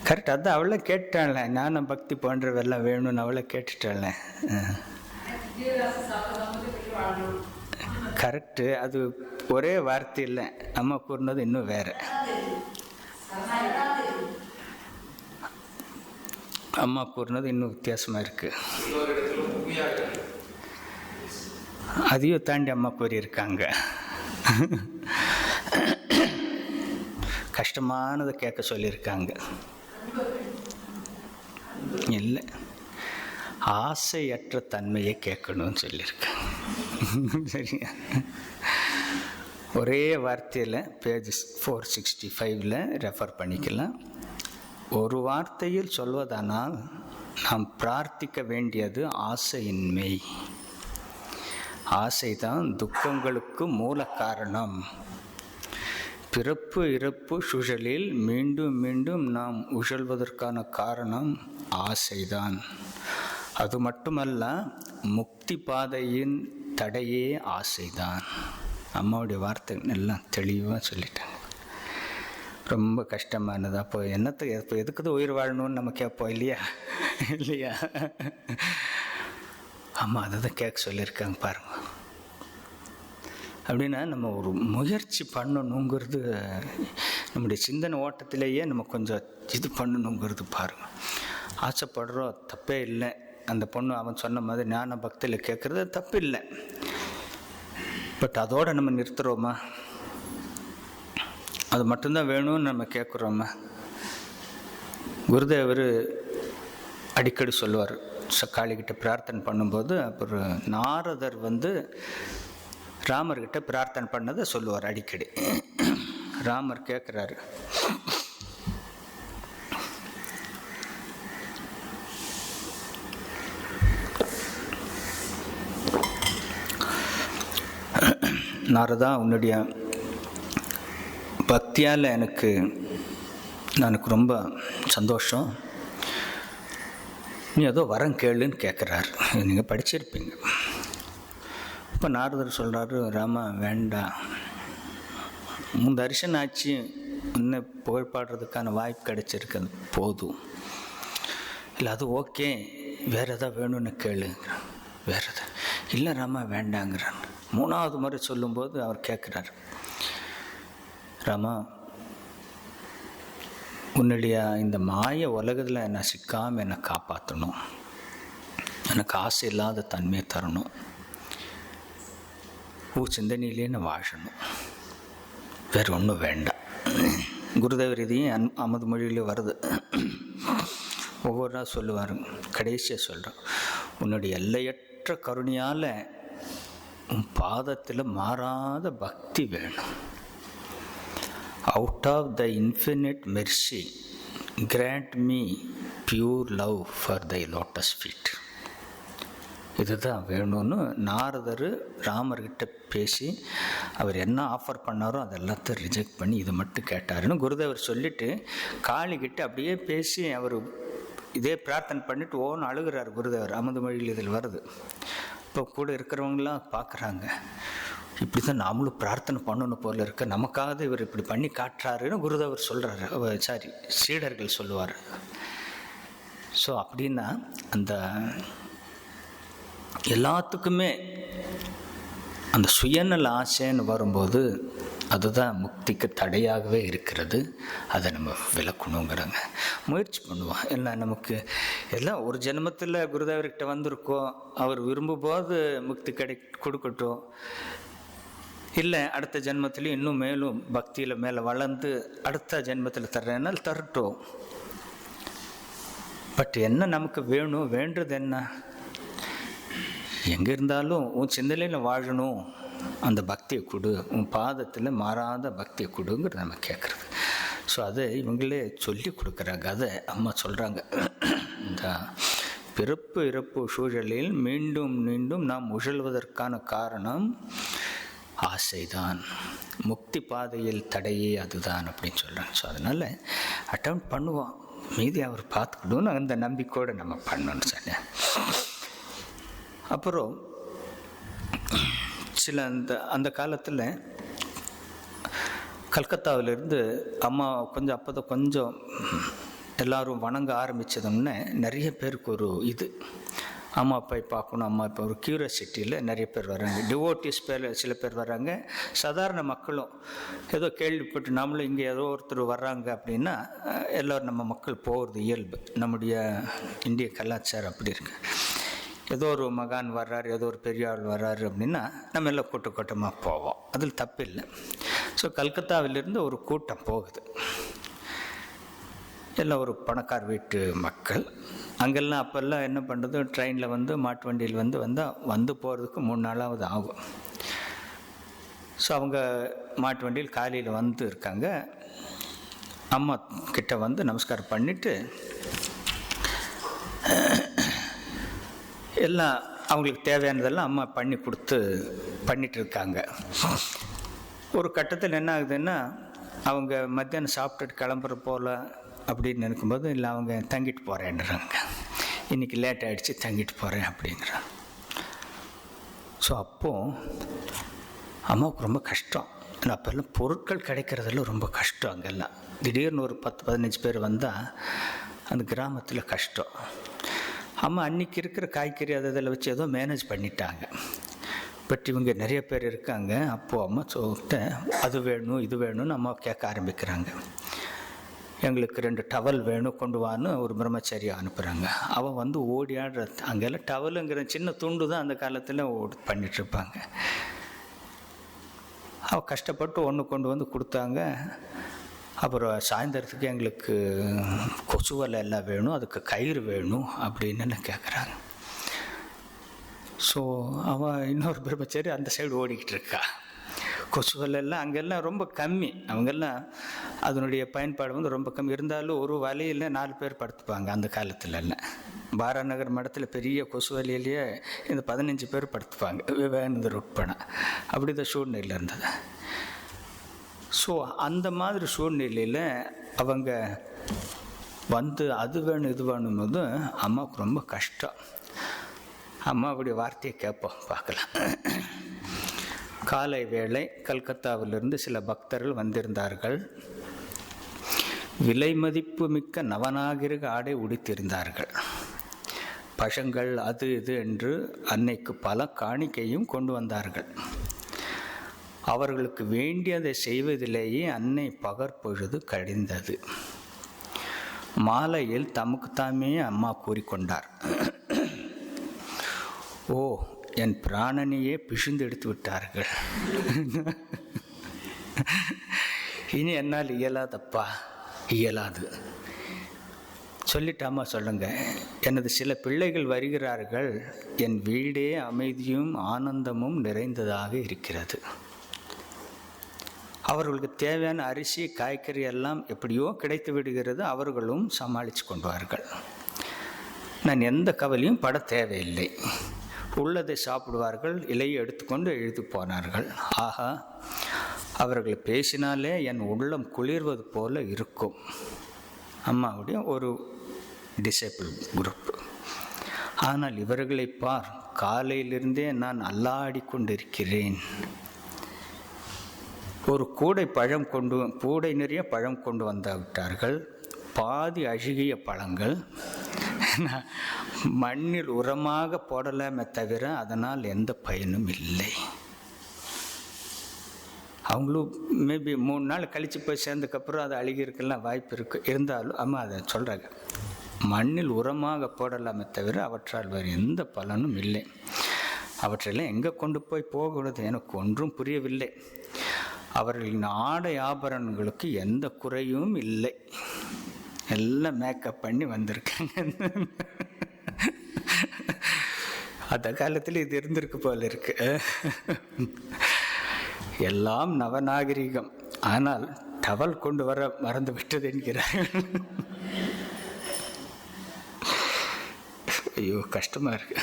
கரெக்ட். அதான் அவளை கேட்டாளே, ஞானம் பக்தி போன்றவெல்லாம் வேணும்னு அவளை கேட்டுட்டாளே. கரெக்டு. அது ஒரே வார்த்தை இல்லை. அம்மா கூறினது இன்னும் வேற. அம்மா கூறினது இன்னும் வித்தியாசமாக இருக்கு. அதையும் தாண்டி அம்மா கூறியிருக்காங்க. கஷ்டமானதை கேட்க சொல்லியிருக்காங்க. இல்லை, ஆசையற்ற தன்மையை கேட்கணும்னு சொல்லியிருக்காங்க. சரியா? ஒரே வார்த்தையில் பேஜ் 465 ரெஃபர் பண்ணிக்கலாம். ஒரு வார்த்தையில் சொல்வதானால் நாம் பிரார்த்திக்க வேண்டியது ஆசையின்மை. ஆசைதான் துக்கங்களுக்கு மூல காரணம். பிறப்பு இறப்பு சுழலில் மீண்டும் மீண்டும் நாம் உழல்வதற்கான காரணம் ஆசைதான். அது மட்டுமல்ல, முக்தி பாதையின் தடையே ஆசைதான். அம்மாவுடைய வார்த்தை எல்லாம் தெளிவாக சொல்லிட்டாங்க. ரொம்ப கஷ்டமானது. அப்போ என்னத்தை இப்போ எதுக்குது உயிர் வாழணும்னு நம்ம கேட்போம் இல்லையா? இல்லையா? ஆமாம், அதை தான் கேட்க சொல்லியிருக்காங்க பாருங்க. அப்படின்னா நம்ம ஒரு முயற்சி பண்ணணுங்கிறது, நம்முடைய சிந்தனை ஓட்டத்திலேயே நம்ம கொஞ்சம் இது பண்ணணுங்கிறது பாருங்கள். ஆசைப்படுறோம், தப்பே இல்லை. அந்த பொண்ணு அவன் சொன்ன மாதிரி ஞான பக்தியில் கேட்குறது தப்பு இல்லை. பட் அதோடு நம்ம நிறுத்துகிறோமா? அது மட்டும்தான் வேணும்னு நம்ம கேட்குறோமா? குருதேவர் அடிக்கடி சொல்லுவார், காளிகிட்ட பிரார்த்தனை பண்ணும்போது. அப்புறம் நாரதர் ராமர்கிட்ட பிரார்த்தனை பண்ணதை சொல்லுவார் அடிக்கடி. ராமர் கேட்குறாரு, நாரதா, உன்னுடைய பக்தியால் எனக்கு ரொம்ப சந்தோஷம். நீ ஏதோ வரம் கேளுன்னு கேட்குறாரு. நீங்கள் படிச்சிருப்பீங்க. இப்போ நாரதர் சொல்கிறாரு, ராமா வேண்டாம், உன் தரிசனம் ஆச்சு, இன்னும் புகழ்பாடுறதுக்கான வாய்ப்பு கிடைச்சிருக்குது, போதும். இல்லை, அது ஓகே, வேறு எதாவது வேணும்னு கேளுங்கிறான். வேறு எதாவது இல்லை ராமா வேண்டாங்கிறான். 3வது முறை சொல்லும்போது அவர் கேட்குறாரு, ராமா, உன்னுடைய இந்த மாய உலகத்தில் என்னை சிக்காமல் என்னை காப்பாற்றணும், எனக்கு ஆசை இல்லாத தன்மையை தரணும், சிந்தனையிலே நான் வாழணும், வேறு ஒன்றும் வேண்டாம். குருதேவர் இதையும் அமுது மொழியிலே வருது. ஒவ்வொரு நாள் சொல்லுவார். கடைசியாக சொல்கிறேன், உன்னுடைய எல்லையற்ற கருணையால் உன் பாதத்தில் மாறாத பக்தி வேணும். Out of the infinite mercy grant me pure love for thy lotus feet. இதுதான் வேணும்னு நாரதர் ராமர்கிட்ட பேசி அவர் என்ன ஆஃபர் பண்ணாரோ அதெல்லாத்தையும் ரிஜெக்ட் பண்ணி இதை மட்டும் கேட்டாருன்னு குருதேவர் சொல்லிவிட்டு காளிகிட்ட அப்படியே பேசி அவர் இதே பிரார்த்தனை பண்ணிவிட்டு ஓன்னு அழுகிறார் குருதேவர். அமுது மொழியில் இதில் வருது. இப்போ கூட இருக்கிறவங்களாம் பார்க்குறாங்க, இப்படி தான் நாமளும் பிரார்த்தனை பண்ணணும் போல இருக்க, நமக்காக இவர் இப்படி பண்ணி காட்டுறாருன்னு குருதேவர் சொல்கிறாரு. சீடர்கள் சொல்லுவார். ஸோ அப்படின்னா அந்த எல்லாத்துக்குமே அந்த சுயநல ஆசைன்னு வரும்போது அதுதான் முக்திக்கு தடையாகவே இருக்கிறது. அதை நம்ம விளக்கணுங்கிறாங்க. முயற்சி பண்ணுவோம். எல்லாம் நமக்கு எல்லாம் ஒரு ஜென்மத்தில் குருதேவர்கிட்ட வந்திருக்கோம், அவர் விரும்பும்போது முக்தி கொடுக்கட்டும். இல்லை அடுத்த ஜென்மத்திலையும் இன்னும் மேலும் பக்தியில் மேலே வளர்ந்து அடுத்த ஜென்மத்தில் தர்றேன்னால் தரட்டும். பட் என்ன நமக்கு வேணும், வேண்டது என்ன? எங்கே இருந்தாலும் உன் சிந்தனையில் வாழணும், அந்த பக்தியை கொடு, உன் பாதத்தில் மாறாத பக்தியை கொடுங்கிறது நம்ம கேட்குறது. ஸோ அதை இவங்களே சொல்லி கொடுக்குறாங்க. அதை அம்மா சொல்கிறாங்க, இந்த பிறப்பு இறப்பு சூழலில் மீண்டும் மீண்டும் நாம் உழல்வதற்கான காரணம் ஆசைதான், முக்தி பாதையில் தடையே அதுதான் அப்படின்னு சொல்கிறாங்க. ஸோ அதனால் அட்டம் பண்ணுவோம், மீதி அவர் பார்த்துக்கிட்டோன்னு அந்த நம்பிக்கையோடு நம்ம பண்ணணும்னு சொன்னேன். அப்புறம் சில அந்த காலத்தில் கல்கத்தாவிலேருந்து அம்மா கொஞ்சம் எல்லோரும் வணங்க ஆரம்பித்ததுன்னு நிறைய பேருக்கு ஒரு அம்மா அப்பாவை பார்க்கணும், அம்மா அப்பா ஒரு க்யூரியாசிட்டியில் நிறைய பேர் வராங்க. டிவோட்டிஸ் சில பேர் வராங்க. சாதாரண மக்களும் ஏதோ கேள்விப்பட்டு நம்மளும் இங்கே ஏதோ ஒருத்தர் வர்றாங்க அப்படின்னா எல்லோரும் நம்ம மக்கள் போகிறது இயல்பு. நம்முடைய இந்திய கலாச்சாரம் அப்படி இருக்கு. ஏதோ ஒரு மகான் வர்றாரு, ஏதோ ஒரு பெரிய ஆள் வர்றாரு அப்படின்னா நம்ம எல்லாம் கூட்டமாக போவோம், அதில் தப்பு இல்லை. ஸோ கல்கத்தாவிலிருந்து ஒரு கூட்டம் போகுது, எல்லாம் ஒரு பணக்கார வீட்டு மக்கள். அங்கெல்லாம் அப்போல்லாம் என்ன பண்ணுறது, ட்ரெயினில் மாட்டு வண்டியில் வந்து போகிறதுக்கு 3 நாளாவது ஆகும். ஸோ அவங்க மாட்டு வண்டியில் காலையில் இருக்காங்க. அம்மா கிட்ட நமஸ்காரம் பண்ணிவிட்டு எல்லாம் அவங்களுக்கு தேவையானதெல்லாம் அம்மா பண்ணிட்டு இருக்காங்க. ஒரு கட்டத்தில் என்ன ஆகுதுன்னா, அவங்க மத்தியானம் சாப்பிட்டுட்டு கிளம்புற போல் அப்படின்னு நினைக்கும்போது, இல்லை அவங்க தங்கிட்டு போகிறேன்றாங்க, இன்றைக்கி லேட் ஆகிடுச்சு தங்கிட்டு போகிறேன் அப்படிங்கிறாங்க. ஸோ அப்போது அம்மாவுக்கு ரொம்ப கஷ்டம். அப்போல்லாம் பொருட்கள் கிடைக்கிறதெல்லாம் ரொம்ப கஷ்டம். அங்கெல்லாம் திடீர்னு ஒரு 10-15 பேர் வந்தால் அந்த கிராமத்தில் கஷ்டம். அம்மா அன்றைக்கி இருக்கிற காய்கறி அதில் வச்சு ஏதோ மேனேஜ் பண்ணிட்டாங்க. பட் இவங்க நிறைய பேர் இருக்காங்க. அப்போது அம்மா சொல்லிட்ட அது வேணும் இது வேணும்னு அம்மா கேட்க ஆரம்பிக்கிறாங்க. எங்களுக்கு 2 டவல் வேணும் கொண்டு வான்னு ஒரு பிரம்மச்சாரியை அனுப்புகிறாங்க. அவன் ஓடி ஆடுற, அங்கெல்லாம் டவலுங்கிற சின்ன துண்டு தான் அந்த காலத்தில் பண்ணிகிட்ருப்பாங்க. அவள் கஷ்டப்பட்டு ஒன்று கொண்டு கொடுத்தாங்க. அப்புறம் சாயந்தரத்துக்கு எங்களுக்கு கொசுவலை எல்லாம் வேணும், அதுக்கு கயிறு வேணும் அப்படின்னு கேட்குறாங்க. ஸோ அவன் இன்னொரு பிரம்மச்சாரி அந்த சைடு ஓடிக்கிட்டு இருக்கா. கொசுவலெல்லாம் அங்கெல்லாம் ரொம்ப கம்மி, அவங்கெல்லாம் அதனுடைய பயன்பாடு ரொம்ப கம்மி. இருந்தாலும் ஒரு வலையில் 4 பேர் படுத்துப்பாங்க அந்த காலத்துலலாம். பாராநகர் மடத்தில் பெரிய கொசு வலையிலேயே இந்த 15 பேர் படுத்துப்பாங்க, விவேகானந்தர் உட்பட. அப்படி தான் சூழ்நிலை இருந்தது. ஸோ அந்த மாதிரி சூழ்நிலையில் அவங்க அது வேணும் இது வேணும் போது அம்மாவுக்கு ரொம்ப கஷ்டம். அம்மாவுடைய வார்த்தையை கேட்போம், பார்க்கலாம். காலை வேளை கல்கத்தாவிலிருந்து சில பக்தர்கள் வந்திருந்தார்கள். விலை மதிப்பு மிக்க நவநாகரிக ஆடை உடுத்திருந்தார்கள். பழங்கள் அது இது என்று அன்னைக்கு பல காணிக்கையும் கொண்டு வந்தார்கள். அவர்களுக்கு வேண்டியதை செய்வதிலேயே அன்னை பகற்பொழுது கழிந்தது. மாலையில் தமக்குத்தாமே அம்மா கூறிக்கொண்டார், ஓ, என் பிராணனையே பிழிந்து எடுத்து விட்டார்கள். இனி என்னால் இயலாதப்பா, இயலாது. சொல்லிட்டாமா சொல்லுங்க, எனது சில பிள்ளைகள் வருகிறார்கள், என் வீடே அமைதியும் ஆனந்தமும் நிறைந்ததாக இருக்கிறது. அவர்களுக்கு தேவையான அரிசி காய்கறி எல்லாம் எப்படியோ கிடைத்து விடுகிறது, அவர்களும் சமாளித்து கொண்டுவார்கள். நான் எந்த கவலையும் பட தேவையில்லை. உள்ளதை சாப்பிடுவார்கள், இலையை எடுத்துக்கொண்டு எழுதி போனார்கள். ஆகா, அவர்கள் பேசினாலே என் உள்ளம் குளிர்வது போல இருக்கும். அம்மாவுடைய ஒரு டிசைபிள் குரூப். ஆனால் இவர்களை பார், காலையிலிருந்தே நான் அல்லாடி கொண்டிருக்கிறேன். ஒரு கூடை நிறைய பழம் கொண்டு வந்து விட்டார்கள். பாதி அழுகிய பழங்கள், மண்ணில் உரமாக போடலாமே தவிர அதனால் எந்த பயனும் இல்லை. அவங்களும் மேபி 3 நாள் கழித்து போய் சேர்ந்ததுக்கப்புறம் அது அழுகிருக்கெல்லாம் வாய்ப்பு இருக்குது. இருந்தாலும் அம்மா அதை சொல்கிறாங்க, மண்ணில் உரமாக போடலாமே தவிர அவற்றால் வேறு எந்த பலனும் இல்லை. அவற்றெல்லாம் எங்கே கொண்டு போய் போகிறது எனக்கு ஒன்றும் புரியவில்லை. அவர்களின் ஆடை ஆபரணங்களுக்கு எந்த குறையும் இல்லை, எல்லாம் மேக்கப் பண்ணி வந்திருக்காங்க. அந்த காலத்தில் இது இருந்திருக்கு போல இருக்கு. எல்லாம் நவநாகரிகம், ஆனால் டவல் கொண்டு வர மறந்து விட்டது என்கிறார்கள். ஐயோ, கஷ்டமாக இருக்கு.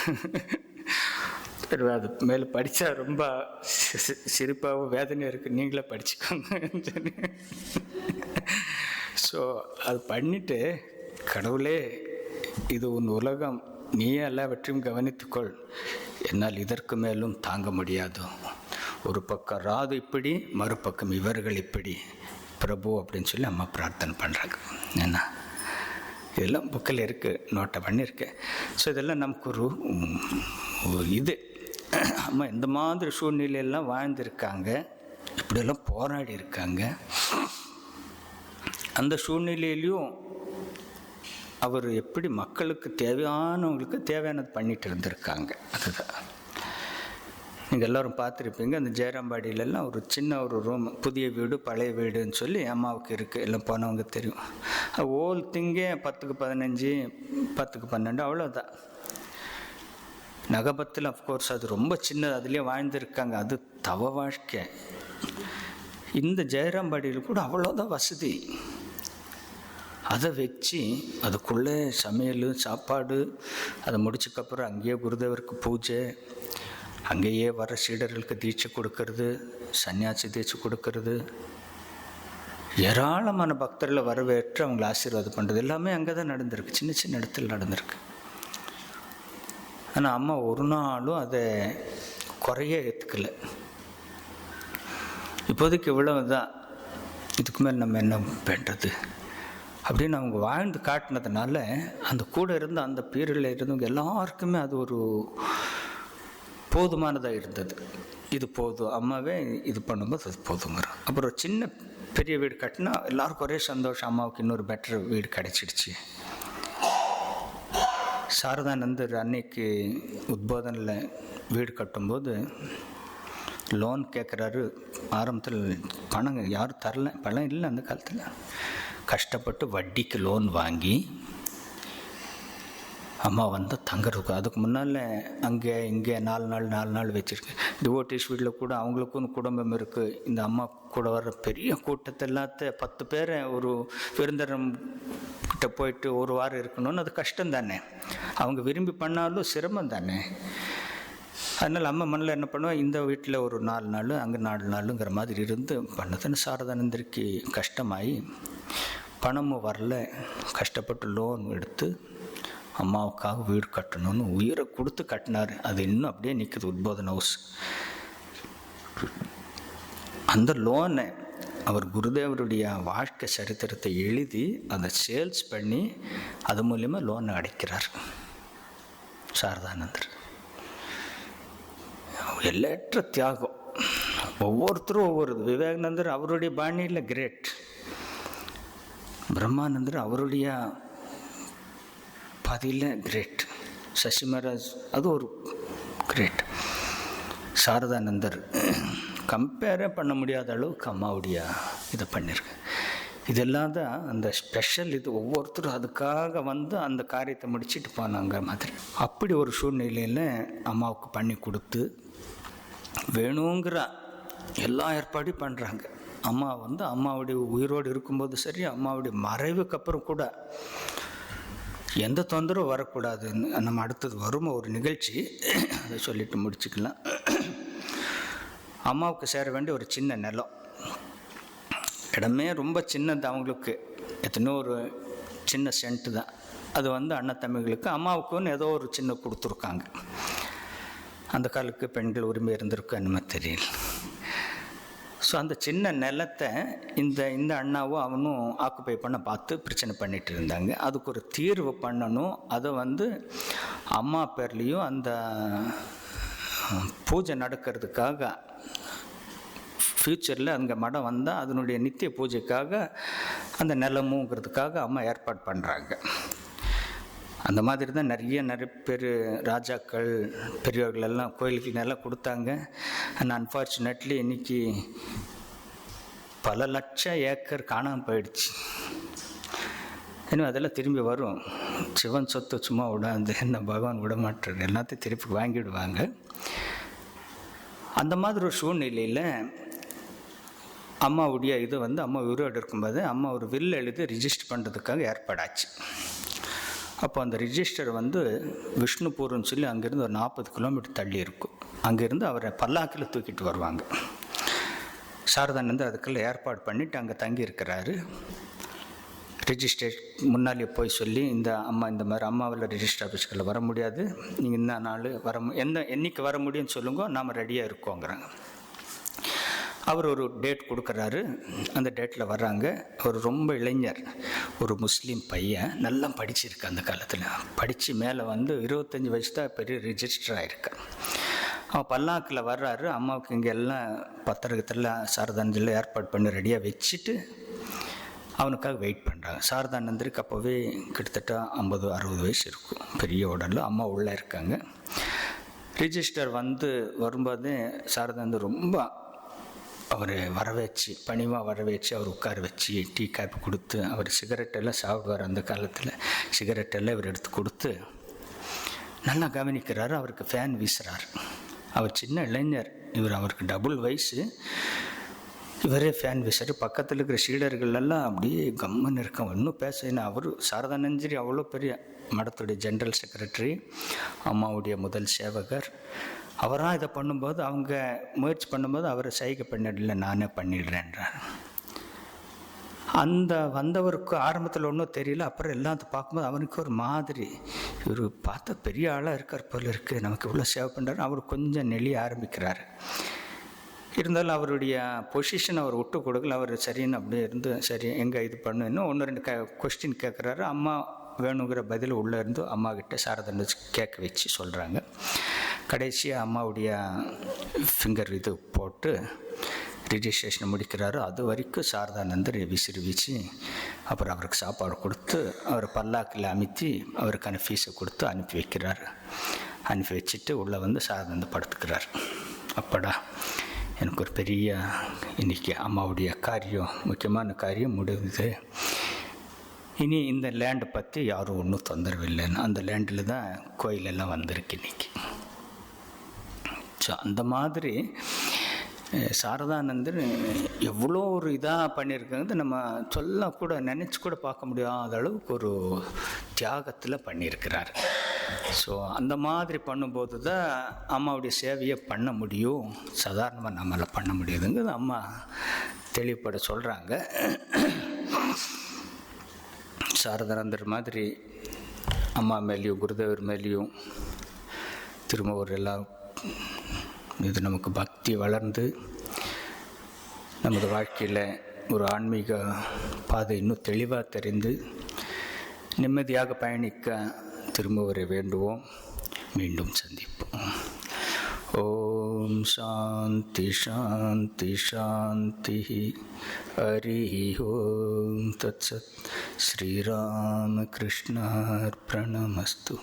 அது மேலே படித்தா ரொம்ப சிரிப்பாகவும் வேதனையாக இருக்குது, நீங்களே படிச்சுக்கோங்க. ஸோ அது பண்ணிவிட்டு, கடவுளே இது உன் உலகம், நீயே எல்லாவற்றையும் கவனித்துக்கொள், என்னால் இதற்கு மேலும் தாங்க முடியாது. ஒரு பக்கம் ராது இப்படி, மறுபக்கம் இவர்கள் இப்படி, பிரபு அப்படின்னு சொல்லி அம்மா பிரார்த்தனை பண்ணுறாங்க. என்ன இதெல்லாம் புக்கில் இருக்குது, நோட்டை பண்ணியிருக்கேன். ஸோ இதெல்லாம் நமக்கு ஒரு இது, அம்மா இந்த மாதிரி சூழ்நிலையெல்லாம் வாழ்ந்திருக்காங்க, இப்படியெல்லாம் போராடி இருக்காங்க. அந்த சூழ்நிலையிலையும் அவர் எப்படி மக்களுக்கு தேவையானவங்களுக்கு தேவையானது பண்ணிட்டு இருந்திருக்காங்க. அதுதான் நீங்கள் எல்லோரும் பார்த்துருப்பீங்க. அந்த ஜெயராம்பாடியிலெல்லாம் ஒரு சின்ன ஒரு ரூம், புதிய வீடு பழைய வீடுன்னு சொல்லி அம்மாவுக்கு இருக்குது, எல்லாம் போனவங்க தெரியும். ஓல் திங்கே 10க்கு 15, 10க்கு 12, அவ்வளோதான். நகபத்தில் அஃப்கோர்ஸ் அது ரொம்ப சின்னது, அதுலேயே வாழ்ந்துருக்காங்க, அது தவ வாழ்க்கை. இந்த ஜெயராம்பாடியில் கூட அவ்வளோதான் வசதி. அதை வச்சு அதுக்குள்ளே சமையல் சாப்பாடு, அதை முடிச்சக்கப்புறம் அங்கேயே குருதேவருக்கு பூஜை, அங்கேயே வர சீடர்களுக்கு தீட்சை கொடுக்கறது, சன்னியாசி தீட்சை கொடுக்கறது, ஏராளமான பக்தர்களை வரவேற்று அவங்களை ஆசீர்வாதம் பண்ணுறது, எல்லாமே அங்கே தான் நடந்திருக்கு, சின்ன சின்ன இடத்துல நடந்திருக்கு. ஆனால் அம்மா ஒரு நாளும் அதை குறைய ஏற்றுக்கலை. இப்போதைக்கு இவ்வளவு தான், இதுக்கு மேலே நம்ம என்ன பண்ணுறது அப்படின்னு அவங்க வாழ்ந்து காட்டினதுனால, அந்த கூட இருந்த அந்த பீரியடில் இருந்தவங்க எல்லாருக்குமே அது ஒரு போதுமானதாக இருந்தது. இது போதும், அம்மாவே இது பண்ணும்போது அது போதுங்கிறோம். அப்புறம் சின்ன பெரிய வீடு கட்டினா எல்லாருக்கும் ஒரே சந்தோஷம், அம்மாவுக்கு இன்னொரு பெட்டர் வீடு கிடச்சிடுச்சு. சாரதானந்தர் அன்னைக்கு உத்போதனில் வீடு கட்டும்போது லோன் கேட்குறாரு. ஆரம்பத்தில் பணம் யாரும் தரல, பணம் இல்லை அந்த காலத்தில். கஷ்டப்பட்டு வட்டிக்கு லோன் வாங்கி அம்மா வந்து தங்குறதுக்கு, அதுக்கு முன்னால் அங்கே இங்கே 4 நாள் வச்சுருக்கேன். டிவோட்டிஸ் வீட்டில் கூட அவங்களுக்கும் குடும்பம் இருக்குது. இந்த அம்மா கூட வர்ற பெரிய கூட்டத்தை எல்லாத்த 10 பேரை ஒரு விருந்தரம் கிட்ட போயிட்டு ஒரு வாரம் இருக்கணும்னு அது கஷ்டம் தானே, அவங்க விரும்பி பண்ணாலும் சிரமம் தானே. அதனால் அம்மா மண்ணில் என்ன பண்ணுவோம், இந்த வீட்டில் ஒரு 4 நாள் அங்கே 4 நாளுங்கிற மாதிரி இருந்து பண்ணதுன்னு சாரதானந்தருக்கு கஷ்டமாகி பணமும் வரல. கஷ்டப்பட்டு லோன் எடுத்து அம்மாவுக்காக வீடு கட்டணும்னு உயிரை கொடுத்து கட்டினார். அது இன்னும் அப்படியே நிற்குது உத்போதன் ஹவுஸ். அந்த லோனை அவர் குருதேவருடைய வாழ்க்கை சரித்திரத்தை எழுதி அதை சேல்ஸ் பண்ணி அது மூலிமா லோனை அடைக்கிறார் சாரதானந்தர். எல்லையற்ற தியாகம், ஒவ்வொருத்தரும் ஒவ்வொரு. விவேகானந்தர் அவருடைய பாணியில் கிரேட், பிரம்மானந்தர் அவருடைய பதில கிரேட், சசி மகாராஜ் அது ஒரு கிரேட், சாரதானந்தர் கம்பேரே பண்ண முடியாத அளவுக்கு அம்மாவுடைய இதை பண்ணியிருக்கேன். இதெல்லாம் தான் அந்த ஸ்பெஷல். இது ஒவ்வொருத்தரும் அதுக்காக வந்து அந்த காரியத்தை முடிச்சுட்டு போனாங்க மாதிரி. அப்படி ஒரு சூழ்நிலையில் அம்மாவுக்கு பண்ணி கொடுத்து வேணுங்கிற எல்லா ஏற்பாடும் பண்ணுறாங்க. அம்மா வந்து அம்மாவுடைய உயிரோடு இருக்கும்போது சரி, அம்மாவுடைய மறைவுக்கு அப்புறம் கூட எந்த தொந்தரவும் வரக்கூடாதுன்னு நம்ம அடுத்தது வரும் ஒரு நிகழ்ச்சி, அதை சொல்லிட்டு முடிச்சுக்கலாம். அம்மாவுக்கு சேர வேண்டிய ஒரு சின்ன நிலம், இடமே ரொம்ப சின்னது அவங்களுக்கு, எத்தனையோ ஒரு சின்ன சென்ட்டு தான். அது வந்து அண்ணன் தம்பிகளுக்கு அம்மாவுக்குன்னு ஏதோ ஒரு சின்ன கொடுத்துருக்காங்க. அந்த காலத்துக்கு பெண்கள் உரிமை இருந்திருக்கும் என்னமே தெரியல. ஸோ அந்த சின்ன நிலத்தை இந்த அண்ணாவும் அவனும் ஆக்குப்பை பண்ண பார்த்து பிரச்சனை பண்ணிகிட்டு இருந்தாங்க. அதுக்கு ஒரு தீர்வு பண்ணணும். அதை வந்து அம்மா பேர்லேயும் அந்த பூஜை நடக்கிறதுக்காக ஃப்யூச்சரில் அங்கே மடம் வந்தால் அதனுடைய நித்திய பூஜைக்காக அந்த நிலமுங்கிறதுக்காக அம்மா ஏற்பாடு பண்ணுறாங்க. அந்த மாதிரி தான் நிறைய பேர் ராஜாக்கள் பெரியவர்கள் எல்லாம் கோயிலுக்கு நிலம் கொடுத்தாங்க. அண்ட் அன்ஃபார்ச்சுனேட்லி இன்றைக்கி பல லட்சம் ஏக்கர் காணாமல் போயிடுச்சு. இன்னும் அதெல்லாம் திரும்பி வரும். சிவன் சொத்து சும்மா விடாது, என்ன பகவான் விட மாட்டார், எல்லாத்தையும் திருப்பி வாங்கிடுவாங்க. அந்த மாதிரி ஒரு சூழ்நிலையில் அம்மாவுடைய இது வந்து அம்மா உயிரோடு இருக்கும்போது அம்மா ஒரு வில் எழுதி ரிஜிஸ்டர் பண்ணுறதுக்காக ஏற்பாடாச்சு. அப்போ அந்த ரிஜிஸ்டர் வந்து விஷ்ணுபூர்னு சொல்லி அங்கேருந்து ஒரு 40 கிலோமீட்டர் தள்ளி இருக்கும். அங்கேருந்து அவரை பல்லாக்கில் தூக்கிட்டு வருவாங்க. சாரதானந்தர் அதுக்கெல்லாம் ஏற்பாடு பண்ணிவிட்டு அங்கே தங்கி இருக்கிறாரு. ரிஜிஸ்டர் முன்னாலே போய் சொல்லி, இந்த அம்மா இந்த மாதிரி அம்மாவில் ரிஜிஸ்டர் ஆஃபீஸ்களில் வர முடியாது, நீங்கள் இந்த நாள் என்னைக்கு வர முடியும்னு சொல்லுங்க, நாம் ரெடியாக இருக்கோங்கிறாங்க. அவர் ஒரு டேட் கொடுக்குறாரு. அந்த டேட்டில் வர்றாங்க. அவர் ரொம்ப இளைஞர், ஒரு முஸ்லீம் பையன், நல்லா படிச்சிருக்கு. அந்த காலத்தில் படித்து மேலே வந்து 25 வயசு தான் பெரிய ரிஜிஸ்டர் ஆகிருக்கார். அவன் பல்லாக்கில் வர்றாரு. அம்மாவுக்கு இங்கே எல்லாம் பத்திரகத்தில் சாரதானந்தில் ஏற்பாடு பண்ணி ரெடியாக வச்சுட்டு அவனுக்காக வெயிட் பண்ணுறாங்க. சாரதானந்தருக்கு அப்போவே கிட்டத்தட்ட 50-60 வயசு இருக்கும், பெரிய உடல். அம்மா உள்ளே இருக்காங்க. ரிஜிஸ்டர் வந்து வரும்போது சாரதானந்தர் ரொம்ப அவர் வரவேச்சு, பணிவாக வரவேச்சு, அவர் உட்கார வச்சு டீ காப்பி கொடுத்து, அவர் சிகரெட்டெல்லாம் சாப்பிடுவார். அந்த காலத்தில் சிகரெட்டெல்லாம் இவர் எடுத்து கொடுத்து நல்லா கவனிக்கிறாரு. அவருக்கு ஃபேன் வீசுகிறார். அவர் சின்ன இளைஞர், அவருக்கு டபுள் வயசு. இவரே ஃபேன் வீசுறாரு. பக்கத்தில் இருக்கிற சீடர்களெல்லாம் அப்படியே கம்மன் இருக்க, இன்னும் பேச. அவர் சாரதானந்தரி அவ்வளோ பெரிய மடத்துடைய ஜென்ரல் செக்ரட்டரி, அம்மாவுடைய முதல் சேவகர். அவராக இதை பண்ணும்போது, அவங்க முயற்சி பண்ணும்போது அவரை சைகை பண்ணிடல, நானே பண்ணிடுறேன்றார். அந்த வந்தவருக்கு ஆரம்பத்தில் ஒன்றும் தெரியல. அப்புறம் எல்லாம் அதை பார்க்கும்போது அவனுக்கு ஒரு மாதிரி, இவர் பார்த்தா பெரிய ஆளாக இருக்கார் போல இருக்குது, நமக்கு இவ்வளோ சேவை பண்ணுறாரு. அவர் கொஞ்சம் நெளிய ஆரம்பிக்கிறார். இருந்தாலும் அவருடைய பொசிஷன் அவர் விட்டு கொடுக்கல. அவர் சரின்னு அப்படியே இருந்து, சரி எங்கே இது பண்ணு, இன்னும் 1-2 கொஸ்டின் கேட்குறாரு. அம்மா வேணுங்கிற பதில் உள்ளே இருந்து அம்மா கிட்ட சாரதானந்தர் கேட்க வச்சு சொல்கிறாங்க. கடைசியாக அம்மாவுடைய ஃபிங்கர் இது போட்டு ரிஜிஸ்ட்ரேஷனை முடிக்கிறாரு. அது வரைக்கும் சாரதானந்தர் விசிறி வீச்சு அப்புறம் அவருக்கு சாப்பாடு கொடுத்து அவர் பல்லாக்கில் அமுத்தி அவருக்கான ஃபீஸை கொடுத்து அனுப்பி வைக்கிறார். அனுப்பி வச்சுட்டு உள்ளே வந்து சாரதானந்தர் படுத்துக்கிறார். அப்படா, எனக்கு ஒரு பெரிய இன்றைக்கி அம்மாவுடைய காரியம், முக்கியமான காரியம் முடிவுது. இனி இந்த லேண்டை பற்றி யாரும் ஒன்றும் தொந்தரவு இல்லைன்னு அந்த லேண்டில் தான் கோயிலெல்லாம் வந்திருக்கு இன்றைக்கி. ஸோ அந்த மாதிரி சாரதானந்தர் எவ்வளோ ஒரு இதாக பண்ணியிருக்காங்க, நம்ம சொல்லக்கூட நினச்சி கூட பார்க்க முடியாத அளவுக்கு ஒரு தியாகத்தில் பண்ணியிருக்கிறார். ஸோ அந்த மாதிரி பண்ணும்போது தான் அம்மாவுடைய சேவையை பண்ண முடியும், சாதாரணமாக நம்மளால் பண்ண முடியுதுங்கிறது அம்மா தெளிவுபட சொல்கிறாங்க. சாரதானந்தர் மாதிரி அம்மா மேலேயும் குருதேவர் மேலேயும் திரும்ப ஒரு எல்லாம் இது நமக்கு பக்தி வளர்ந்து நமது வாழ்க்கையில் ஒரு ஆன்மீக பாதை இன்னும் தெளிவாக தெரிந்து நிம்மதியாக பயணிக்க திரும்ப ஒரு வேண்டுவோம். மீண்டும் சந்திப்போம். ஓம் சாந்தி சாந்தி சாந்தி. ஹரி ஓம் தத்சத். ஸ்ரீராமகிருஷ்ணார்ப்பணமஸ்து.